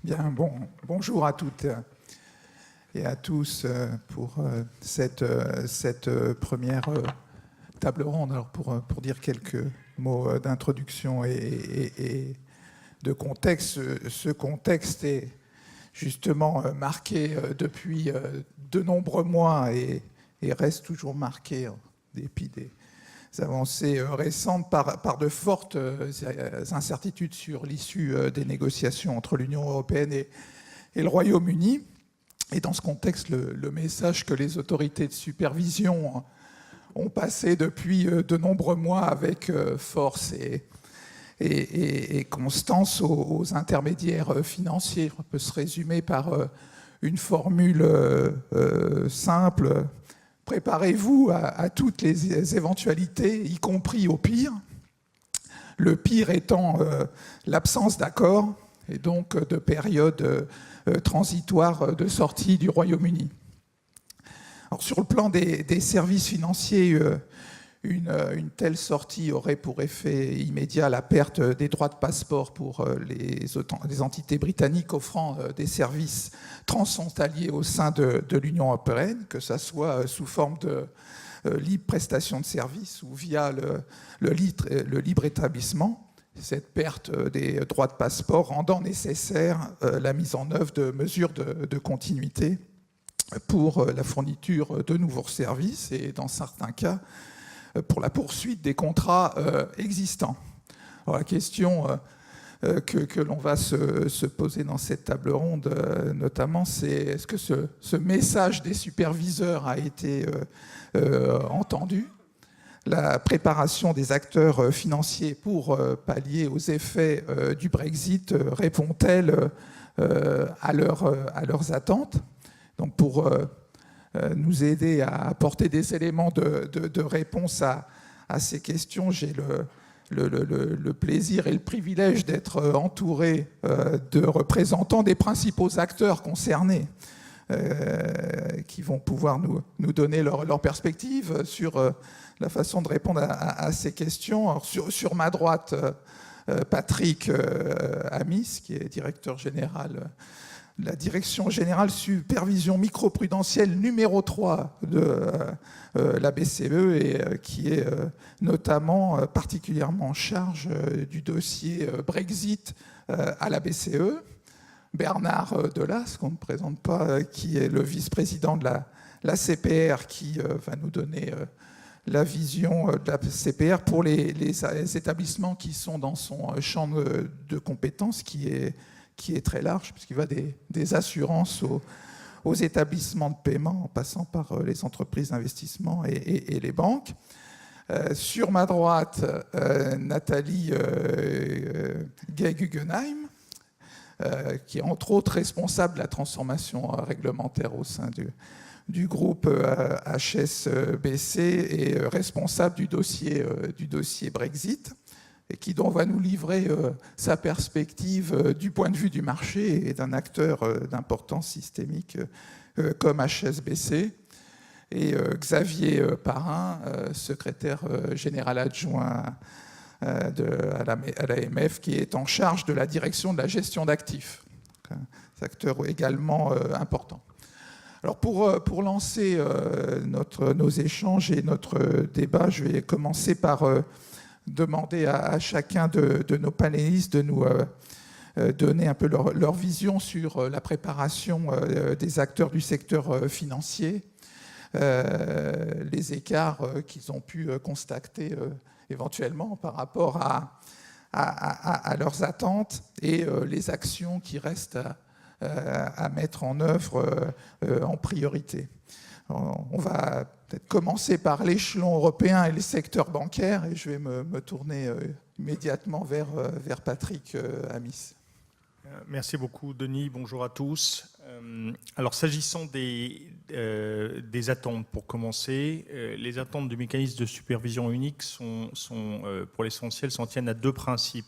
Bien, bonjour à toutes et à tous pour cette première table ronde. Alors pour dire quelques mots d'introduction et de contexte, ce contexte est justement marqué depuis de nombreux mois et reste toujours marqué, en dépit des avancées récentes, par de fortes incertitudes sur l'issue des négociations entre l'Union européenne et le Royaume-Uni. Et dans ce contexte, le message que les autorités de supervision ont passé depuis de nombreux mois avec force et constance aux intermédiaires financiers peut se résumer par une formule simple: préparez-vous à toutes les éventualités, y compris au pire. Le pire étant l'absence d'accord et donc de période transitoire de sortie du Royaume-Uni. Alors, sur le plan des services financiers, une telle sortie aurait pour effet immédiat la perte des droits de passeport pour les entités britanniques offrant des services transfrontaliers au sein de l'Union européenne, que ce soit sous forme de libre prestation de services ou via le libre établissement. Cette perte des droits de passeport rendant nécessaire la mise en œuvre de mesures de continuité pour la fourniture de nouveaux services et, dans certains cas, pour la poursuite des contrats existants. Alors, la question que l'on va se poser dans cette table ronde, notamment, c'est: est-ce que ce message des superviseurs a été entendu ? La préparation des acteurs financiers pour pallier aux effets du Brexit répond-elle à leurs attentes ? Donc, pour nous aider à apporter des éléments de réponse à ces questions, j'ai le plaisir et le privilège d'être entouré de représentants des principaux acteurs concernés qui vont pouvoir nous donner leur perspective sur la façon de répondre à ces questions. Alors, sur ma droite, Patrick Amis, qui est directeur général de la Direction Générale Supervision Microprudentielle numéro 3 de la BCE et qui est notamment particulièrement en charge du dossier Brexit à la BCE. Bernard Delas, qu'on ne présente pas, qui est le vice-président de la CPR, qui va nous donner la vision de la CPR pour les établissements qui sont dans son champ de compétences, qui est très large, puisqu'il va des assurances aux établissements de paiement, en passant par les entreprises d'investissement et les banques. Sur ma droite, Nathalie Gay-Guggenheim, qui est entre autres responsable de la transformation réglementaire au sein du groupe HSBC et responsable du dossier Brexit, et qui donc va nous livrer sa perspective du point de vue du marché et d'un acteur d'importance systémique comme HSBC. Et Xavier Parrain, secrétaire général adjoint à l'AMF, qui est en charge de la direction de la gestion d'actifs. Un acteur également important. Alors pour lancer nos échanges et notre débat, je vais commencer par demander à chacun de nos panélistes de nous donner un peu leur vision sur la préparation des acteurs du secteur financier, les écarts qu'ils ont pu constater éventuellement par rapport à leurs attentes et les actions qui restent à mettre en œuvre en priorité. On va peut-être commencer par l'échelon européen et le secteur bancaire, et je vais me tourner immédiatement vers Patrick Amis. Merci beaucoup, Denis. Bonjour à tous. Alors, s'agissant des attentes, pour commencer, les attentes du mécanisme de supervision unique sont pour l'essentiel, s'en tiennent à deux principes.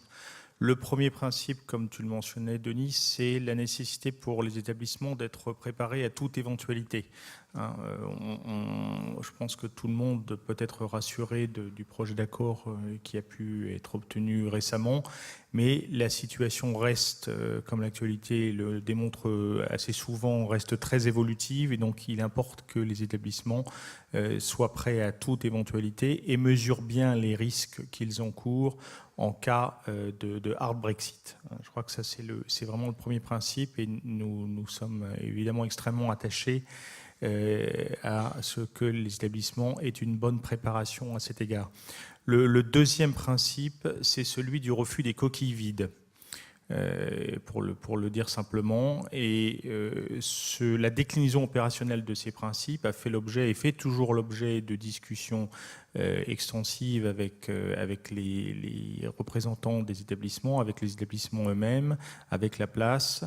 Le premier principe, comme tu le mentionnais, Denis, c'est la nécessité pour les établissements d'être préparés à toute éventualité. Hein, je pense que tout le monde peut être rassuré du projet d'accord qui a pu être obtenu récemment, mais la situation reste, comme l'actualité le démontre assez souvent, reste très évolutive, et donc il importe que les établissements soient prêts à toute éventualité et mesurent bien les risques qu'ils encourent en cas de hard Brexit. Je crois que ça, c'est vraiment le premier principe, et nous sommes évidemment extrêmement attachés à ce que les établissements aient une bonne préparation à cet égard. Le deuxième principe, c'est celui du refus des coquilles vides, pour le dire simplement. Et la déclinaison opérationnelle de ces principes a fait l'objet et fait toujours l'objet de discussions extensives avec les représentants des établissements, avec les établissements eux-mêmes, avec la place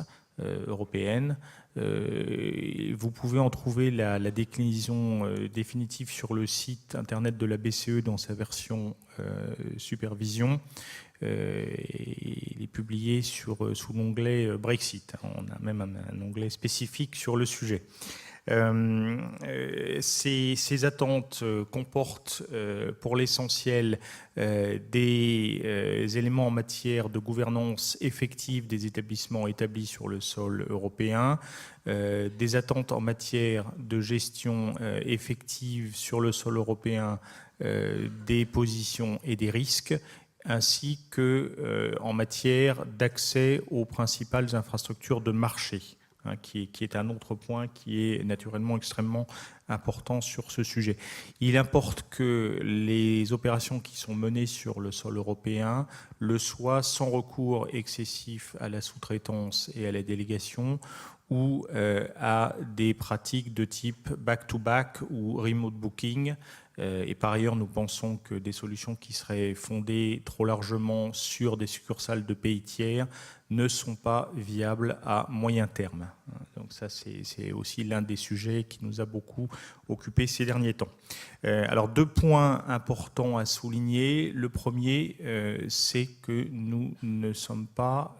européenne. Vous pouvez en trouver la déclinaison définitive sur le site internet de la BCE dans sa version supervision. Il est publié sous l'onglet Brexit. On a même un onglet spécifique sur le sujet. Ces attentes comportent pour l'essentiel des éléments en matière de gouvernance effective des établissements établis sur le sol européen, des attentes en matière de gestion effective sur le sol européen des positions et des risques, ainsi qu'en matière d'accès aux principales infrastructures de marché, qui est un autre point qui est naturellement extrêmement important sur ce sujet. Il importe que les opérations qui sont menées sur le sol européen le soient sans recours excessif à la sous-traitance et à la délégation, ou à des pratiques de type back-to-back ou remote booking. Et par ailleurs, nous pensons que des solutions qui seraient fondées trop largement sur des succursales de pays tiers ne sont pas viables à moyen terme. Donc ça, c'est aussi l'un des sujets qui nous a beaucoup occupés ces derniers temps. Alors, deux points importants à souligner. Le premier, c'est que nous ne sommes pas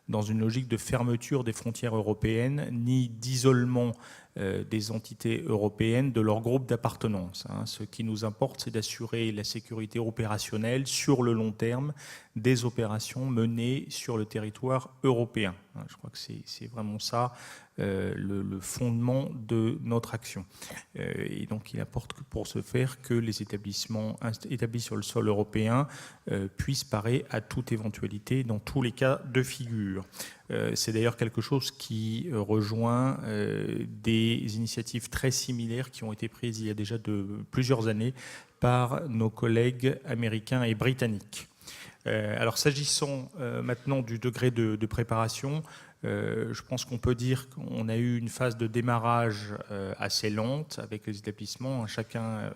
dans une logique de fermeture des frontières européennes, ni d'isolement des entités européennes de leur groupe d'appartenance. Ce qui nous importe, c'est d'assurer la sécurité opérationnelle sur le long terme des opérations menées sur le territoire européen. Je crois que c'est vraiment ça le fondement de notre action. Et donc il importe pour ce faire que les établissements établis sur le sol européen puissent parer à toute éventualité dans tous les cas de figure. C'est d'ailleurs quelque chose qui rejoint des initiatives très similaires qui ont été prises il y a déjà plusieurs années par nos collègues américains et britanniques. Alors s'agissant maintenant du degré de préparation, je pense qu'on peut dire qu'on a eu une phase de démarrage assez lente avec les établissements. Chacun,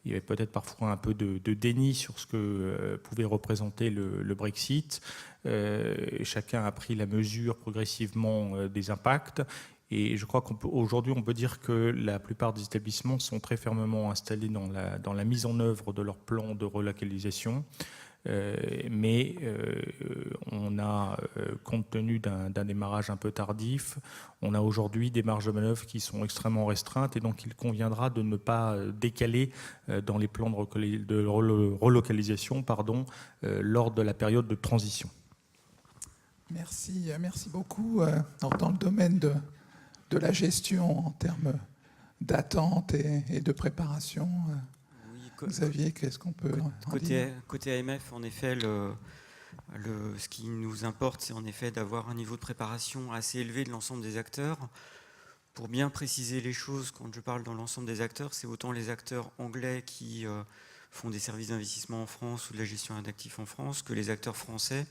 il y avait peut-être parfois un peu de déni sur ce que pouvait représenter le Brexit. Chacun a pris la mesure progressivement des impacts. Et je crois qu'aujourd'hui, on peut dire que la plupart des établissements sont très fermement installés dans la mise en œuvre de leur plan de relocalisation. Mais on a, compte tenu d'un démarrage un peu tardif, on a aujourd'hui des marges de manœuvre qui sont extrêmement restreintes, et donc il conviendra de ne pas décaler dans les plans de relocalisation lors de la période de transition. Merci beaucoup. Alors, dans le domaine de la gestion en termes d'attente et de préparation, Xavier, qu'est-ce qu'on peut en dire ? Côté AMF, en effet, ce qui nous importe, c'est en effet d'avoir un niveau de préparation assez élevé de l'ensemble des acteurs. Pour bien préciser les choses, quand je parle dans l'ensemble des acteurs, c'est autant les acteurs anglais qui font des services d'investissement en France ou de la gestion d'actifs en France, que les acteurs français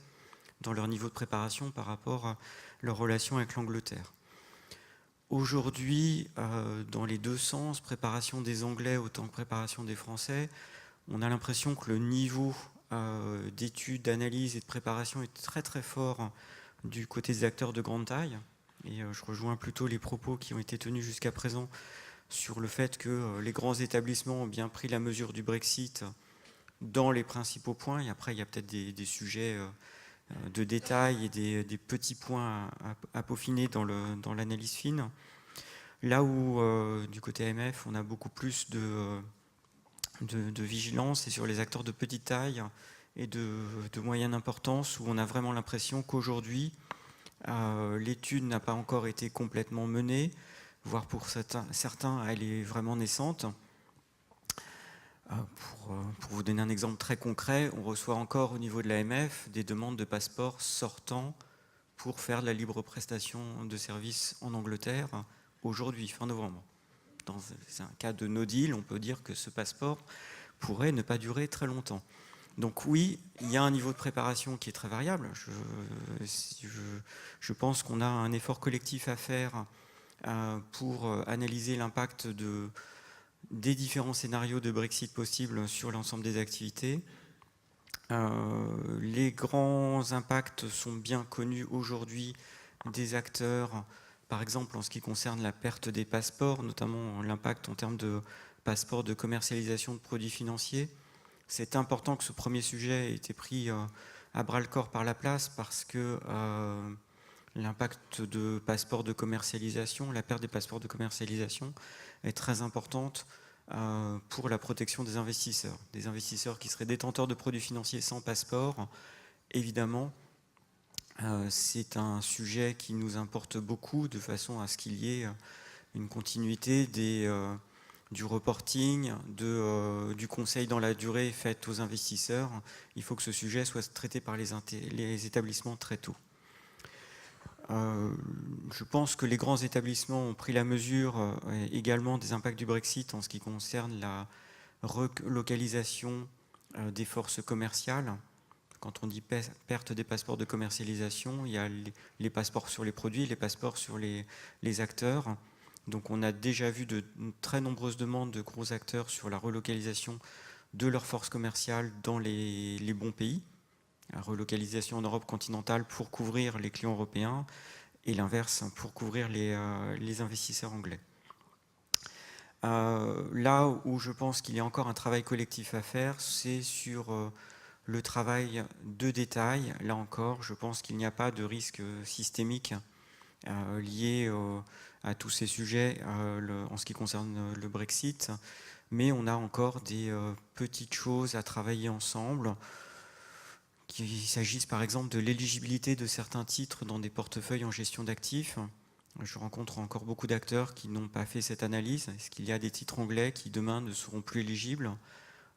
dans leur niveau de préparation par rapport à leur relation avec l'Angleterre. Aujourd'hui, dans les deux sens, préparation des Anglais autant que préparation des Français, on a l'impression que le niveau d'études, d'analyse et de préparation est très très fort du côté des acteurs de grande taille. Et je rejoins plutôt les propos qui ont été tenus jusqu'à présent sur le fait que les grands établissements ont bien pris la mesure du Brexit dans les principaux points. Et après, il y a peut-être des sujets de détails et des petits points à peaufiner dans l'analyse fine. Là où, du côté AMF, on a beaucoup plus de vigilance, c'est sur les acteurs de petite taille et de moyenne importance, où on a vraiment l'impression qu'aujourd'hui, l'étude n'a pas encore été complètement menée, voire pour certains, elle est vraiment naissante. Pour vous donner un exemple très concret, on reçoit encore au niveau de l'AMF des demandes de passeports sortants pour faire de la libre prestation de services en Angleterre aujourd'hui, fin novembre. Dans un cas de no deal, on peut dire que ce passeport pourrait ne pas durer très longtemps. Donc oui, il y a un niveau de préparation qui est très variable. Je pense qu'on a un effort collectif à faire pour analyser l'impact des différents scénarios de Brexit possibles sur l'ensemble des activités. Les grands impacts sont bien connus aujourd'hui des acteurs, par exemple en ce qui concerne la perte des passeports, notamment l'impact en termes de passeports de commercialisation de produits financiers. C'est important que ce premier sujet ait été pris à bras-le-corps par la place parce que l'impact de passeports de commercialisation, la perte des passeports de commercialisation est très importante pour la protection des investisseurs qui seraient détenteurs de produits financiers sans passeport. Évidemment, c'est un sujet qui nous importe beaucoup de façon à ce qu'il y ait une continuité du reporting, du conseil dans la durée fait aux investisseurs. Il faut que ce sujet soit traité par les établissements très tôt. Je pense que les grands établissements ont pris la mesure également des impacts du Brexit en ce qui concerne la relocalisation des forces commerciales. Quand on dit perte des passeports de commercialisation, il y a les passeports sur les produits, les passeports sur les acteurs. Donc on a déjà vu de très nombreuses demandes de gros acteurs sur la relocalisation de leurs forces commerciales dans les bons pays. La relocalisation en Europe continentale pour couvrir les clients européens et l'inverse pour couvrir les investisseurs anglais. Là où je pense qu'il y a encore un travail collectif à faire, c'est sur le travail de détail. Là encore, je pense qu'il n'y a pas de risque systémique lié à tous ces sujets en ce qui concerne le Brexit, mais on a encore des petites choses à travailler ensemble. Qu'il s'agisse par exemple de l'éligibilité de certains titres dans des portefeuilles en gestion d'actifs. Je rencontre encore beaucoup d'acteurs qui n'ont pas fait cette analyse. Est-ce qu'il y a des titres anglais qui demain ne seront plus éligibles?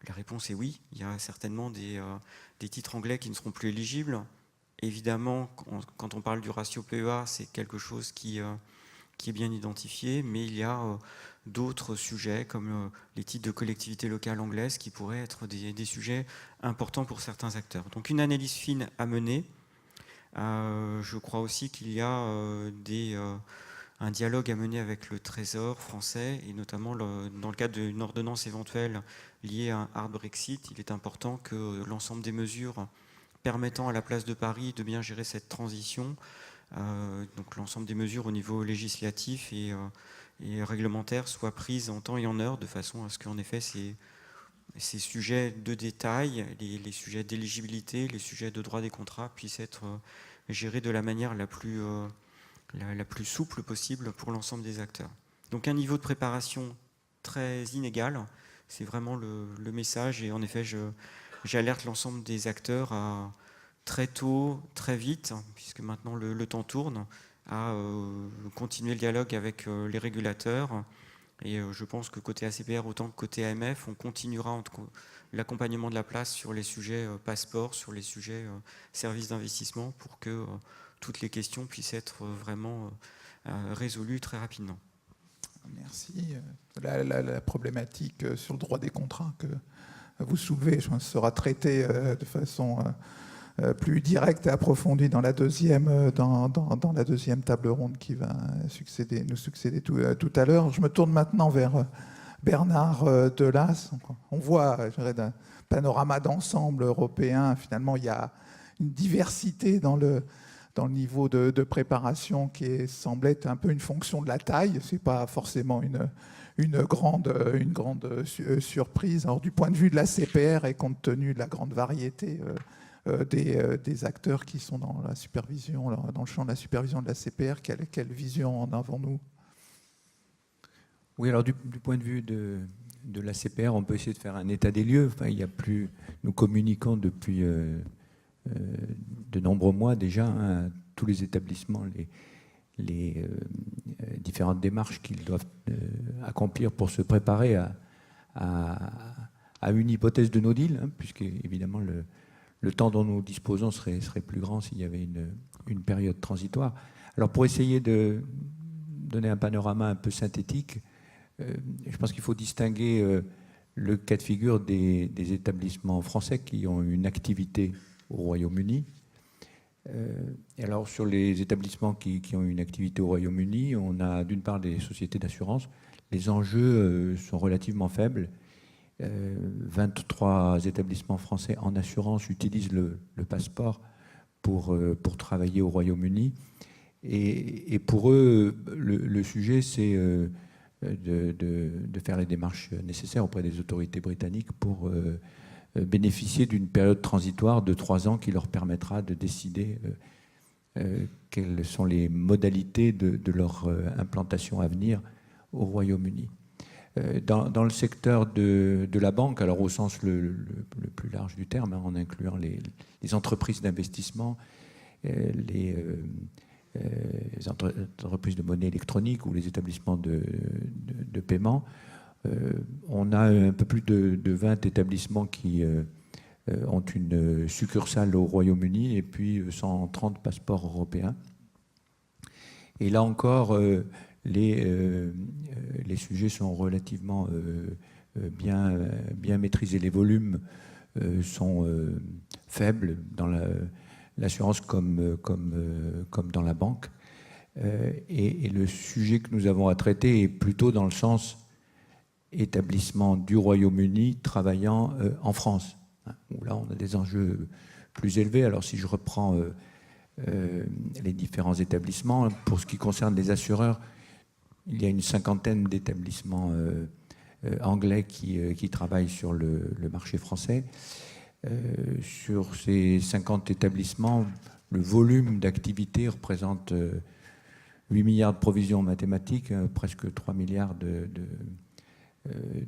La réponse est oui. Il y a certainement des titres anglais qui ne seront plus éligibles. Évidemment, quand on parle du ratio PEA, c'est quelque chose qui est bien identifié, mais il y a d'autres sujets comme les titres de collectivités locales anglaises qui pourraient être des sujets importants pour certains acteurs. Donc une analyse fine à mener. Je crois aussi qu'il y a un dialogue à mener avec le Trésor français et notamment dans le cadre d'une ordonnance éventuelle liée à un hard Brexit, il est important que l'ensemble des mesures permettant à la place de Paris de bien gérer cette transition, donc l'ensemble des mesures au niveau législatif et réglementaire soient prises en temps et en heure de façon à ce qu'en effet ces sujets de détail, les sujets d'éligibilité, les sujets de droit des contrats puissent être gérés de la manière la plus souple possible pour l'ensemble des acteurs. Donc un niveau de préparation très inégal, c'est vraiment le message et en effet j'alerte l'ensemble des acteurs à très tôt, très vite, puisque maintenant le temps tourne, à continuer le dialogue avec les régulateurs. Et je pense que côté ACPR, autant que côté AMF, on continuera l'accompagnement de la place sur les sujets passeport, sur les sujets services d'investissement, pour que toutes les questions puissent être vraiment résolues très rapidement. Merci. La problématique sur le droit des contrats que vous soulevez, je pense, sera traitée de façon plus directe et approfondie dans la deuxième table ronde qui va nous succéder tout à l'heure. Je me tourne maintenant vers Bernard Delas. On voit, je dirais, d'un panorama d'ensemble européen, finalement, il y a une diversité dans le niveau de préparation qui semble être un peu une fonction de la taille. Ce n'est pas forcément une grande surprise. Alors, du point de vue de la CPR et compte tenu de la grande variété des acteurs qui sont dans la supervision, dans le champ de la supervision de la CPR, quelle vision en avons-nous? Oui, alors du point de vue de la CPR, on peut essayer de faire un état des lieux. Enfin, il y a plus, nous communiquons depuis de nombreux mois déjà à tous les établissements les différentes démarches qu'ils doivent accomplir pour se préparer à une hypothèse de no deal, puisque évidemment le temps dont nous disposons serait plus grand s'il y avait une période transitoire. Alors pour essayer de donner un panorama un peu synthétique, je pense qu'il faut distinguer le cas de figure des établissements français qui ont une activité au Royaume-Uni. Et alors sur les établissements qui ont une activité au Royaume-Uni, on a d'une part des sociétés d'assurance. Les enjeux sont relativement faibles. 23 établissements français en assurance utilisent le passeport pour travailler au Royaume-Uni. Et pour eux, le sujet, c'est de faire les démarches nécessaires auprès des autorités britanniques pour bénéficier d'une période transitoire de 3 ans qui leur permettra de décider quelles sont les modalités de leur implantation à venir au Royaume-Uni. Dans le secteur de la banque, alors au sens le plus large du terme, en incluant les entreprises d'investissement, les entreprises de monnaie électronique ou les établissements de paiement, on a un peu plus de 20 établissements qui ont une succursale au Royaume-Uni et puis 130 passeports européens. Et là encore, les sujets sont relativement bien maîtrisés. Les volumes sont faibles dans l'assurance comme dans la banque. Et le sujet que nous avons à traiter est plutôt dans le sens établissement du Royaume-Uni travaillant en France, où là on a des enjeux plus élevés. Alors si je reprends les différents établissements, pour ce qui concerne les assureurs, il y a une 50aine d'établissements anglais qui travaillent sur le marché français. Sur ces 50 établissements, le volume d'activité représente 8 milliards de provisions mathématiques, presque 3 milliards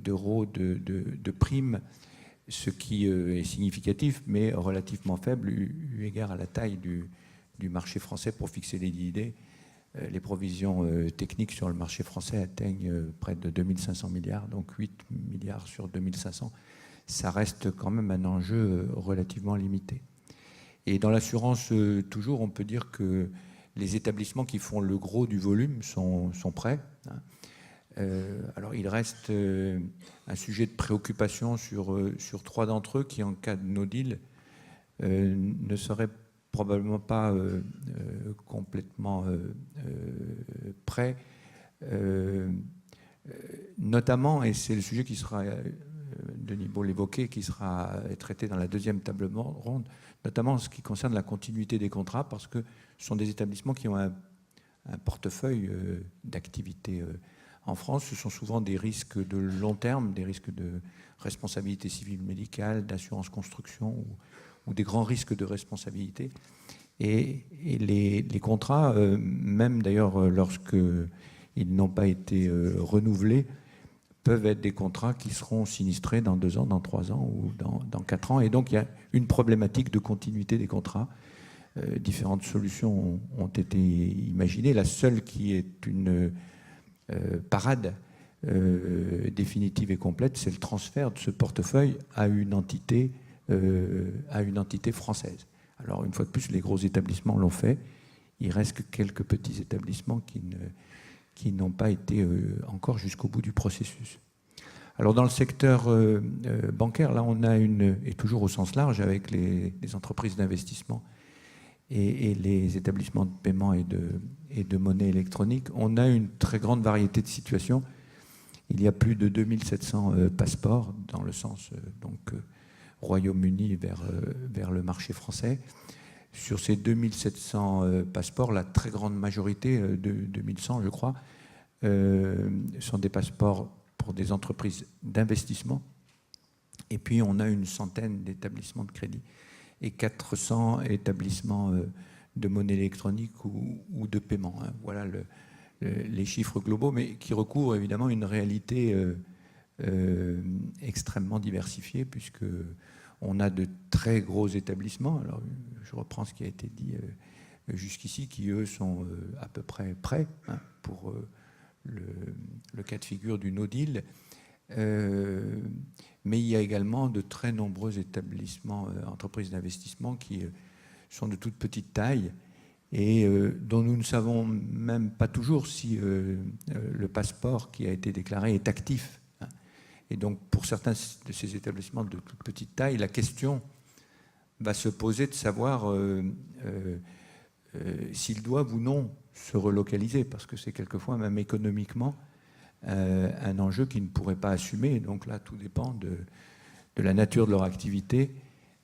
d'euros de primes, ce qui est significatif, mais relativement faible eu égard à la taille du marché français pour fixer les idées. Les provisions techniques sur le marché français atteignent près de 2500 milliards, donc 8 milliards sur 2500. Ça reste quand même un enjeu relativement limité. Et dans l'assurance, toujours, on peut dire que les établissements qui font le gros du volume sont prêts. Alors il reste un sujet de préoccupation sur 3 d'entre eux qui, en cas de no deal, ne seraient probablement pas complètement prêts. Notamment, et c'est le sujet qui sera, Denis Baud l'évoquait, qui sera traité dans la 2e table ronde, notamment en ce qui concerne la continuité des contrats, parce que ce sont des établissements qui ont un portefeuille d'activités en France. Ce sont souvent des risques de long terme, des risques de responsabilité civile médicale, d'assurance construction ou des grands risques de responsabilité. Et les contrats, même d'ailleurs lorsqu'ils n'ont pas été renouvelés, peuvent être des contrats qui seront sinistrés dans 2 ans, dans 3 ans ou dans 4 ans. Et donc il y a une problématique de continuité des contrats. Différentes solutions ont été imaginées. La seule qui est une parade définitive et complète, c'est le transfert de ce portefeuille à une entité française. Alors une fois de plus, les gros établissements l'ont fait. Il reste que quelques petits établissements qui n'ont pas été encore jusqu'au bout du processus. Alors dans le secteur bancaire, là on a et toujours au sens large, avec les entreprises d'investissement et les établissements de paiement et de monnaie électronique, on a une très grande variété de situations. Il y a plus de 2700 passeports dans le sens Royaume-Uni vers le marché français. Sur ces 2700 passeports, la très grande majorité, 2100 je crois, sont des passeports pour des entreprises d'investissement. Et puis on a une centaine d'établissements de crédit et 400 établissements de monnaie électronique ou de paiement. Voilà les chiffres globaux, mais qui recouvrent évidemment une réalité extrêmement diversifiée, puisque on a de très gros établissements. Alors, je reprends ce qui a été dit jusqu'ici, qui eux sont à peu près prêts pour le cas de figure du no deal. Mais il y a également de très nombreux établissements, entreprises d'investissement qui sont de toute petite taille et dont nous ne savons même pas toujours si le passeport qui a été déclaré est actif. Et donc, pour certains de ces établissements de toute petite taille, la question va se poser de savoir s'ils doivent ou non se relocaliser, parce que c'est quelquefois, même économiquement, un enjeu qu'ils ne pourraient pas assumer. Donc là, tout dépend de la nature de leur activité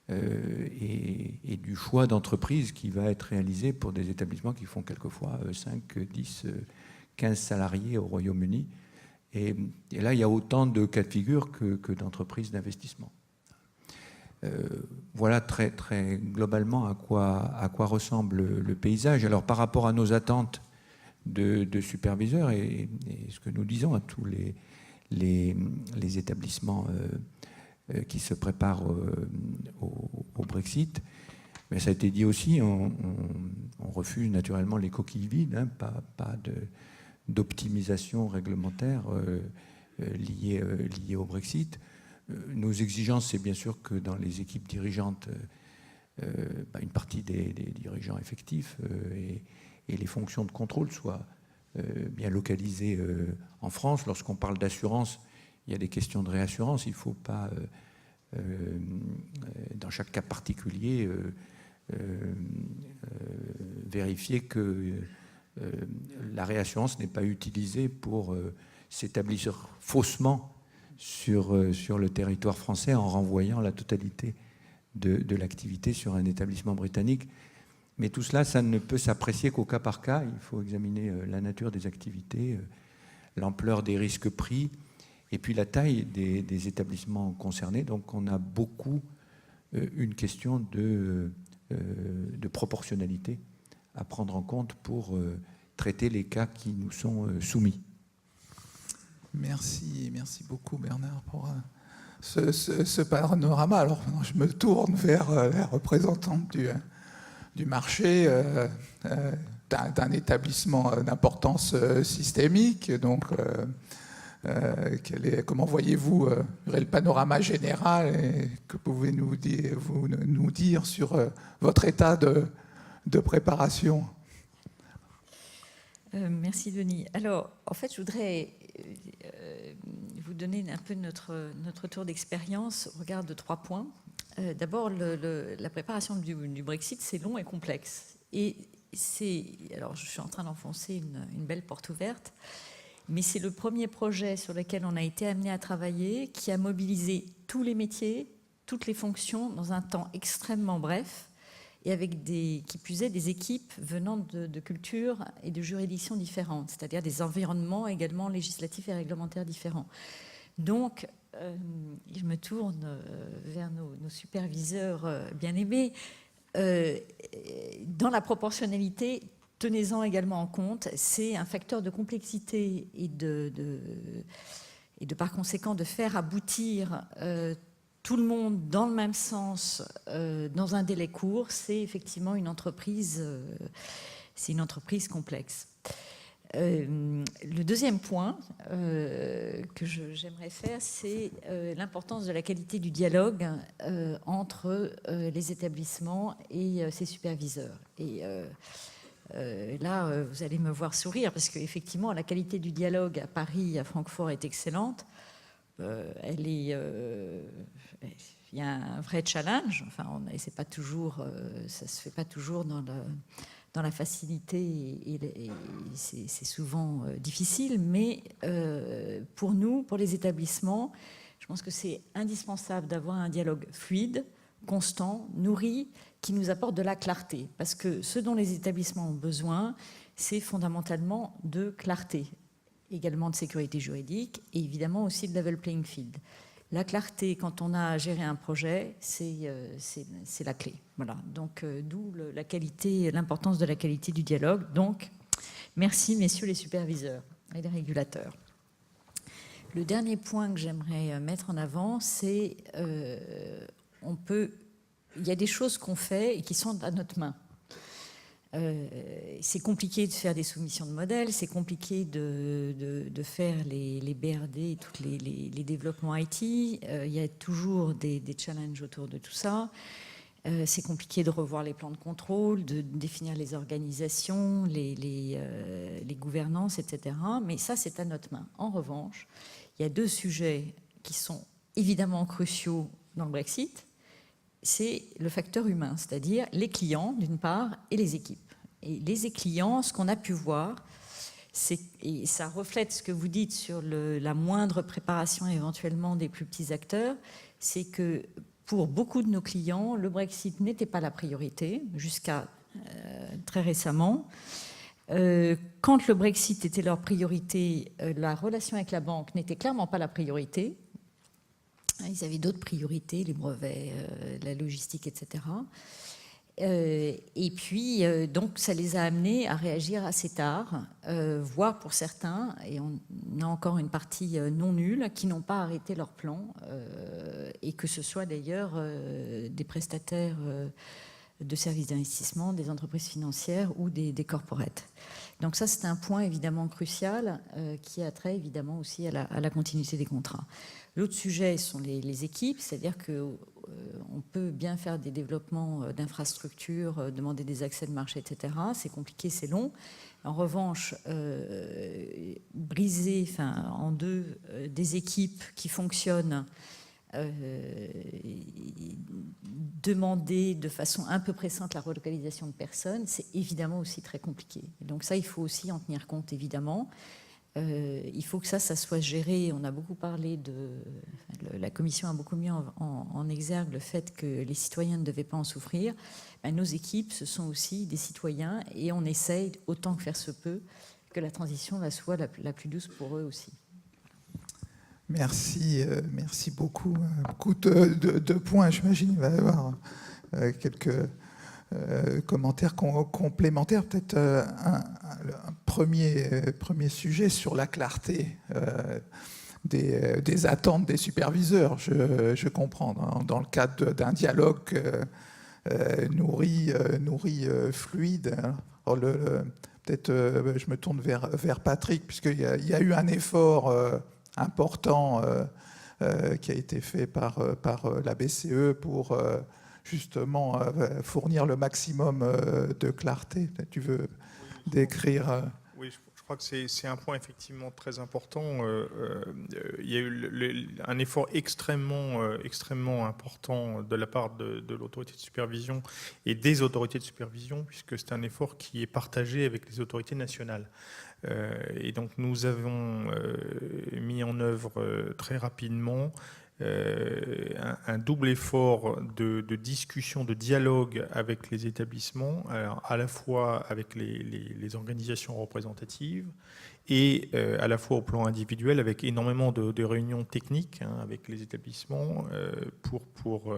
et du choix d'entreprise qui va être réalisé pour des établissements qui font quelquefois 5, 10, 15 salariés au Royaume-Uni. Et là, il y a autant de cas de figure que d'entreprises d'investissement. Voilà très, très globalement à quoi ressemble le paysage. Alors, par rapport à nos attentes de superviseurs et ce que nous disons à tous les établissements qui se préparent au Brexit, mais ça a été dit aussi, on refuse naturellement les coquilles vides, pas d'optimisation réglementaire liée au Brexit. Nos exigences, c'est bien sûr que dans les équipes dirigeantes, une partie des dirigeants effectifs et les fonctions de contrôle soient bien localisées en France. Lorsqu'on parle d'assurance, il y a des questions de réassurance. Il ne faut pas, dans chaque cas particulier, vérifier que la réassurance n'est pas utilisée pour s'établir faussement sur le territoire français en renvoyant la totalité de l'activité sur un établissement britannique. Mais tout cela, ça ne peut s'apprécier qu'au cas par cas. Il faut examiner la nature des activités, l'ampleur des risques pris et puis la taille des établissements concernés. Donc on a beaucoup une question de proportionnalité à prendre en compte pour traiter les cas qui nous sont soumis. Merci beaucoup Bernard pour ce panorama. Alors je me tourne vers la représentante du marché d'un établissement d'importance systémique. Donc, comment voyez-vous le panorama général et que pouvez-vous nous dire sur votre état de préparation? Merci Denis. Alors, en fait, je voudrais vous donner un peu notre tour d'expérience au regard de 3 points. D'abord, la préparation du Brexit, c'est long et complexe. Et alors, je suis en train d'enfoncer une belle porte ouverte, mais c'est le premier projet sur lequel on a été amené à travailler qui a mobilisé tous les métiers, toutes les fonctions dans un temps extrêmement bref et avec qui plus est des équipes venant de cultures et de juridictions différentes, c'est-à-dire des environnements également législatifs et réglementaires différents. Donc, je me tourne vers nos superviseurs bien-aimés. Dans la proportionnalité, tenez-en également en compte, c'est un facteur de complexité et par conséquent de faire aboutir tout le monde dans le même sens dans un délai court, c'est effectivement une entreprise complexe. Le deuxième point que j'aimerais faire, c'est l'importance de la qualité du dialogue entre les établissements et ses superviseurs. Et là, vous allez me voir sourire, parce qu'effectivement, la qualité du dialogue à Paris et à Francfort est excellente. Il y a un vrai challenge. Enfin, c'est pas toujours, ça se fait pas toujours dans la facilité et c'est souvent difficile. Mais pour nous, pour les établissements, je pense que c'est indispensable d'avoir un dialogue fluide, constant, nourri, qui nous apporte de la clarté. Parce que ce dont les établissements ont besoin, c'est fondamentalement de clarté, également de sécurité juridique et évidemment aussi de level playing field. La clarté, quand on a géré un projet, c'est la clé. Voilà. Donc, d'où la qualité, l'importance de la qualité du dialogue. Donc, Merci, messieurs les superviseurs et les régulateurs. Le dernier point que j'aimerais mettre en avant, c'est il y a des choses qu'on fait et qui sont à notre main. C'est compliqué de faire des soumissions de modèles, c'est compliqué de faire les BRD et tous les développements IT. Il y a toujours des challenges autour de tout ça. C'est compliqué de revoir les plans de contrôle, de définir les organisations, les gouvernances, etc. Mais ça, c'est à notre main. En revanche, il y a 2 sujets qui sont évidemment cruciaux dans le Brexit. C'est le facteur humain, c'est-à-dire les clients, d'une part, et les équipes. Et les clients, ce qu'on a pu voir, et ça reflète ce que vous dites sur la moindre préparation éventuellement des plus petits acteurs, c'est que pour beaucoup de nos clients, le Brexit n'était pas la priorité, jusqu'à très récemment. Quand le Brexit était leur priorité, la relation avec la banque n'était clairement pas la priorité. Ils avaient d'autres priorités, les brevets, la logistique, etc. Et puis, donc, ça les a amenés à réagir assez tard, voire pour certains, et on a encore une partie non nulle, qui n'ont pas arrêté leur plan, et que ce soit d'ailleurs des prestataires de services d'investissement, des entreprises financières ou des corporates. Donc ça, c'est un point évidemment crucial qui a trait évidemment aussi à la continuité des contrats. L'autre sujet sont les équipes, c'est-à-dire qu'on peut bien faire des développements d'infrastructures, demander des accès de marché, etc. C'est compliqué, c'est long. En revanche, briser en deux des équipes qui fonctionnent, demander de façon un peu pressante la relocalisation de personnes, c'est évidemment aussi très compliqué. Et donc ça, il faut aussi en tenir compte, évidemment. Il faut que ça soit géré. On a beaucoup parlé la Commission a beaucoup mis en exergue le fait que les citoyens ne devaient pas en souffrir. Nos équipes, ce sont aussi des citoyens et on essaye, autant que faire se peut, que la transition soit la plus douce pour eux aussi. Merci, merci beaucoup. Beaucoup de points, j'imagine. Il va y avoir quelques commentaires complémentaires. Peut-être un premier sujet sur la clarté des attentes des superviseurs. Je comprends. Dans le cadre d'un dialogue nourri, fluide. Peut-être je me tourne vers Patrick, puisqu'il y a eu un effort important qui a été fait par la BCE pour justement fournir le maximum de clarté. Tu veux décrire Oui, je crois que c'est un point effectivement très important. Il y a eu un effort extrêmement important de la part de l'autorité de supervision et des autorités de supervision, puisque c'est un effort qui est partagé avec les autorités nationales. Et donc nous avons mis en œuvre très rapidement un double effort de discussion, de dialogue avec les établissements, alors à la fois avec les organisations représentatives et à la fois au plan individuel avec énormément de réunions techniques avec les établissements pour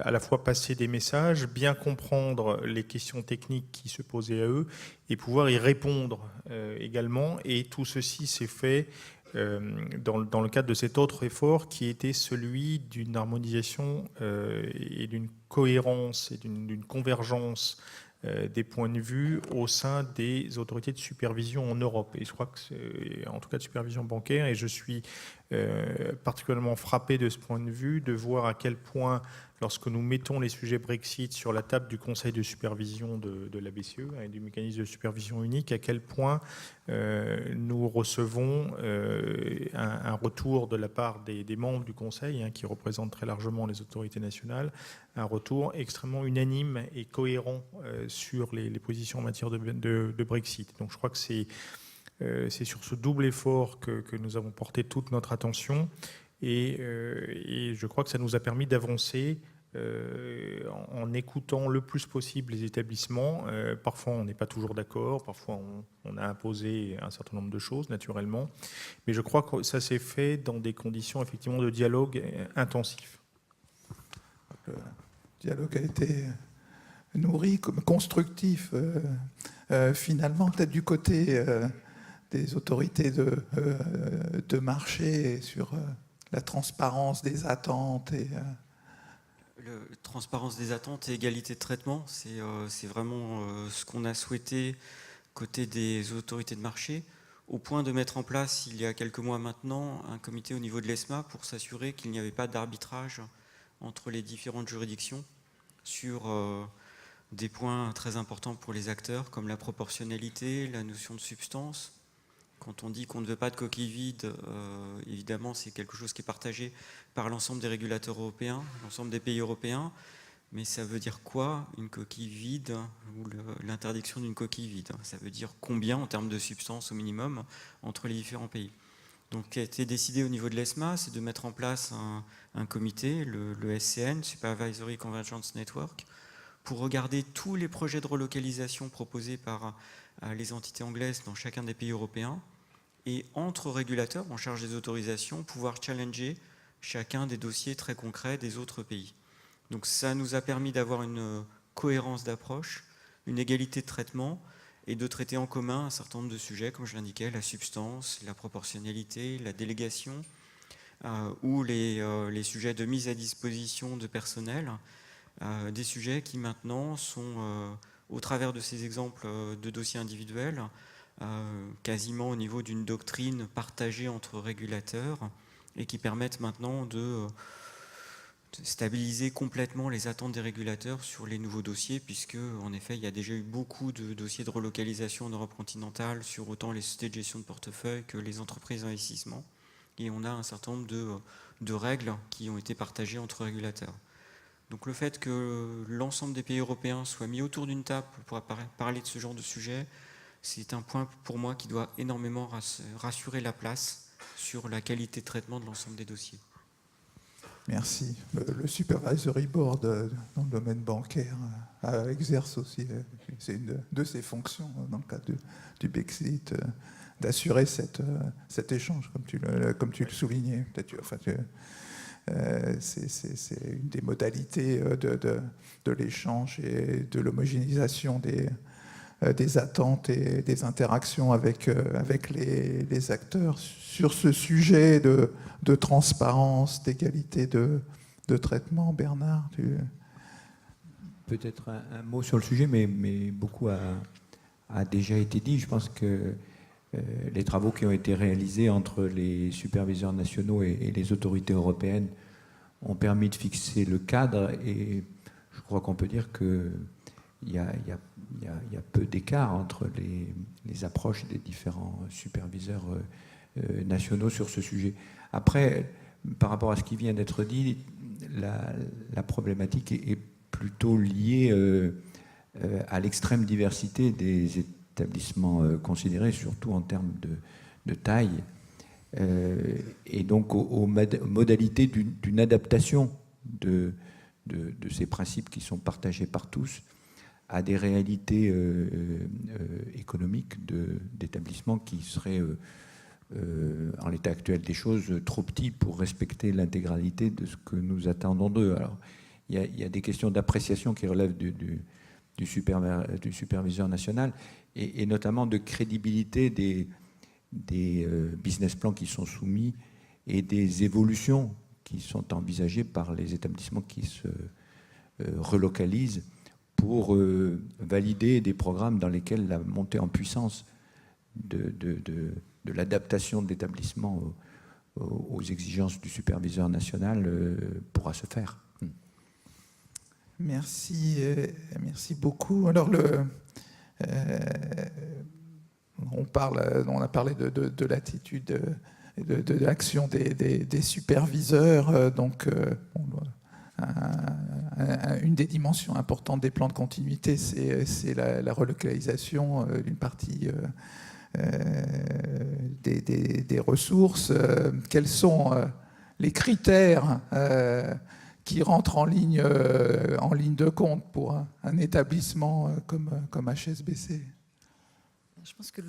à la fois passer des messages, bien comprendre les questions techniques qui se posaient à eux et pouvoir y répondre également. Et tout ceci s'est fait dans le cadre de cet autre effort qui était celui d'une harmonisation et d'une cohérence et d'une convergence des points de vue au sein des autorités de supervision en Europe. Et je crois que c'est en tout cas de supervision bancaire, et je suis particulièrement frappé de ce point de vue, de voir à quel point, lorsque nous mettons les sujets Brexit sur la table du Conseil de supervision de la BCE et du mécanisme de supervision unique, à quel point nous recevons un retour de la part des membres du Conseil, qui représentent très largement les autorités nationales, un retour extrêmement unanime et cohérent sur les positions en matière de Brexit. Donc je crois que c'est sur ce double effort que nous avons porté toute notre attention et je crois que ça nous a permis d'avancer en écoutant le plus possible les établissements. Parfois on n'est pas toujours d'accord, parfois on a imposé un certain nombre de choses naturellement, mais je crois que ça s'est fait dans des conditions effectivement de dialogue intensif. Le dialogue a été nourri, comme constructif, finalement, peut-être du côté des autorités de marché sur la transparence des attentes et Transparence des attentes et égalité de traitement, c'est vraiment ce qu'on a souhaité côté des autorités de marché, au point de mettre en place, il y a quelques mois maintenant, un comité au niveau de l'ESMA pour s'assurer qu'il n'y avait pas d'arbitrage entre les différentes juridictions sur des points très importants pour les acteurs, comme la proportionnalité, la notion de substance. Quand on dit qu'on ne veut pas de coquilles vides, évidemment, c'est quelque chose qui est partagé par l'ensemble des régulateurs européens, l'ensemble des pays européens. Mais ça veut dire quoi, une coquille vide ou l'interdiction d'une coquille vide? Ça veut dire combien en termes de substance au minimum entre les différents pays? Donc, ce qui a été décidé au niveau de l'ESMA, c'est de mettre en place un comité, le SCN, Supervisory Convergence Network, pour regarder tous les projets de relocalisation proposés par les entités anglaises dans chacun des pays européens, et entre régulateurs en charge des autorisations, pouvoir challenger chacun des dossiers très concrets des autres pays. Donc ça nous a permis d'avoir une cohérence d'approche, une égalité de traitement, et de traiter en commun un certain nombre de sujets, comme je l'indiquais, la substance, la proportionnalité, la délégation, ou les sujets de mise à disposition de personnel, des sujets qui maintenant sont, au travers de ces exemples de dossiers individuels, quasiment au niveau d'une doctrine partagée entre régulateurs et qui permettent maintenant de stabiliser complètement les attentes des régulateurs sur les nouveaux dossiers, puisque en effet il y a déjà eu beaucoup de dossiers de relocalisation en Europe continentale sur autant les sociétés de gestion de portefeuille que les entreprises d'investissement, et on a un certain nombre de règles qui ont été partagées entre régulateurs. Donc le fait que l'ensemble des pays européens soient mis autour d'une table pour parler de ce genre de sujet, c'est un point pour moi qui doit énormément rassurer la place sur la qualité de traitement de l'ensemble des dossiers. merci. Le Supervisory Board dans le domaine bancaire exerce aussi, c'est une de ses fonctions dans le cadre du Brexit, d'assurer cet échange, comme tu le soulignais. C'est une des modalités de l'échange et de l'homogénéisation des attentes et des interactions avec les acteurs sur ce sujet de transparence, d'égalité de traitement. Bernard, Peut-être un mot sur le sujet, mais beaucoup a déjà été dit. Je pense que les travaux qui ont été réalisés entre les superviseurs nationaux et les autorités européennes ont permis de fixer le cadre, et je crois qu'on peut dire qu'il y a peu d'écart entre les approches des différents superviseurs nationaux sur ce sujet. Après, par rapport à ce qui vient d'être dit, la problématique est plutôt liée à l'extrême diversité des établissements considérés, surtout en termes de taille, et donc aux modalités d'une adaptation de ces principes qui sont partagés par tous à des réalités économiques d'établissements qui seraient, en l'état actuel des choses, trop petits pour respecter l'intégralité de ce que nous attendons d'eux. Alors, il y a des questions d'appréciation qui relèvent du superviseur national, et notamment de crédibilité des business plans qui sont soumis et des évolutions qui sont envisagées par les établissements qui se relocalisent pour valider des programmes dans lesquels la montée en puissance de l'adaptation de l'établissement aux exigences du superviseur national pourra se faire. merci beaucoup. Alors, on a parlé de l'attitude de l'action des superviseurs. Donc, une des dimensions importantes des plans de continuité, c'est la relocalisation d'une partie des ressources. Quels sont les critères qui rentrent en ligne de compte pour un établissement comme HSBC? Je pense que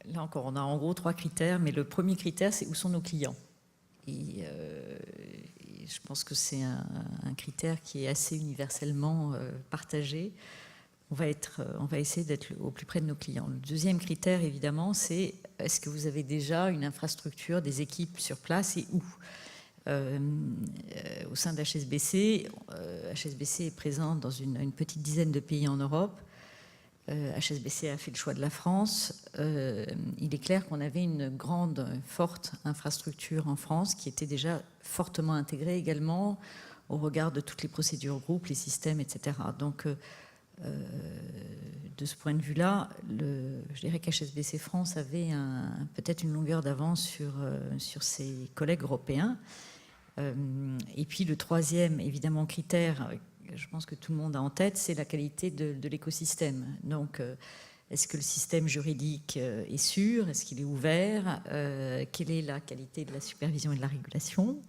là encore, on a en gros 3 critères, mais le premier critère, c'est où sont nos clients. Et je pense que c'est un critère qui est assez universellement partagé. On va essayer d'être au plus près de nos clients. Le deuxième critère, évidemment, c'est est-ce que vous avez déjà une infrastructure, des équipes sur place et où ? Au sein de HSBC, HSBC est présent dans une petite dizaine de pays en Europe. HSBC a fait le choix de la France. Il est clair qu'on avait une grande, forte infrastructure en France qui était déjà fortement intégrée également au regard de toutes les procédures groupes, les systèmes, etc. Donc, de ce point de vue-là, je dirais qu'HSBC France avait peut-être une longueur d'avance sur ses collègues européens. Et puis le troisième, évidemment, critère, je pense que tout le monde a en tête, c'est la qualité de l'écosystème. Donc, est-ce que le système juridique est sûr? Est-ce qu'il est ouvert? Quelle est la qualité de la supervision et de la régulation?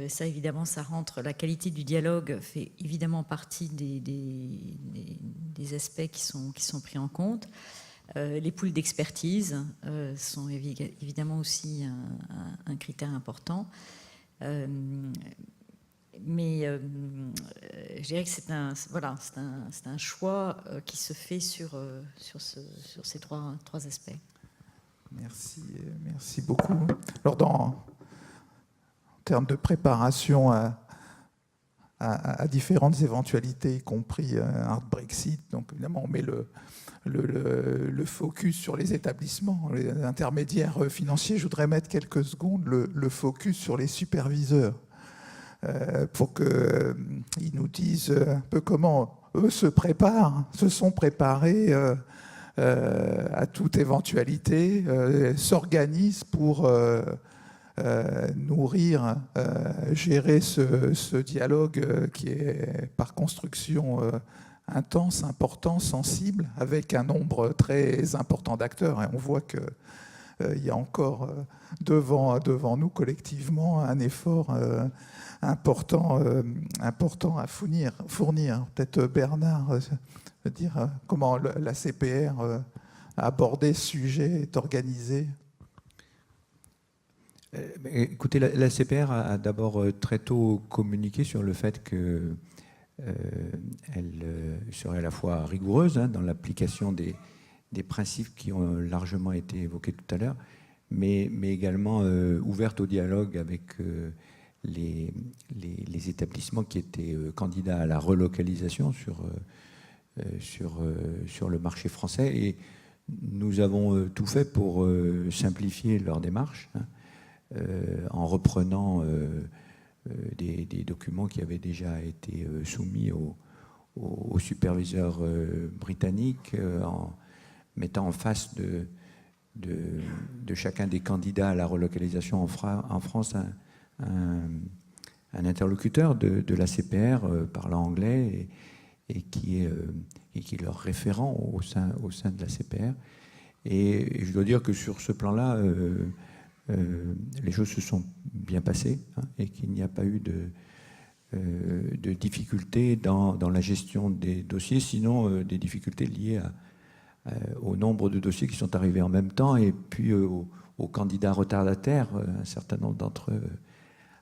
Ça, évidemment, ça rentre. La qualité du dialogue fait évidemment partie des aspects qui sont pris en compte. Les pools d'expertise sont évidemment aussi un critère important. Mais je dirais que c'est un choix qui se fait sur ces trois aspects. Merci beaucoup. Alors, en termes de préparation à différentes éventualités, y compris un hard Brexit, donc évidemment on met le focus sur les établissements, les intermédiaires financiers. Je voudrais mettre quelques secondes le focus sur les superviseurs pour qu'ils nous disent un peu comment eux se sont préparés à toute éventualité, s'organisent pour nourrir, gérer ce dialogue qui est par construction intense, important, sensible, avec un nombre très important d'acteurs. Et on voit qu'il y a encore devant nous collectivement un effort important à fournir. Peut-être Bernard, dire comment la CPR a abordé ce sujet, est organisée. Écoutez, la CPR a d'abord très tôt communiqué sur le fait qu'elle serait à la fois rigoureuse dans l'application des principes qui ont largement été évoqués tout à l'heure, mais également ouverte au dialogue avec les établissements qui étaient candidats à la relocalisation sur le marché français. Et nous avons tout fait pour simplifier leur démarche, en reprenant des documents qui avaient déjà été soumis aux superviseurs britanniques, en mettant en face de chacun des candidats à la relocalisation en France un interlocuteur de la CPR parlant anglais et qui est leur référent au sein de la CPR. Et je dois dire que sur ce plan-là, les choses se sont bien passées et qu'il n'y a pas eu de difficultés dans la gestion des dossiers, sinon des difficultés liées au nombre de dossiers qui sont arrivés en même temps et puis aux candidats retardataires. Un certain nombre d'entre eux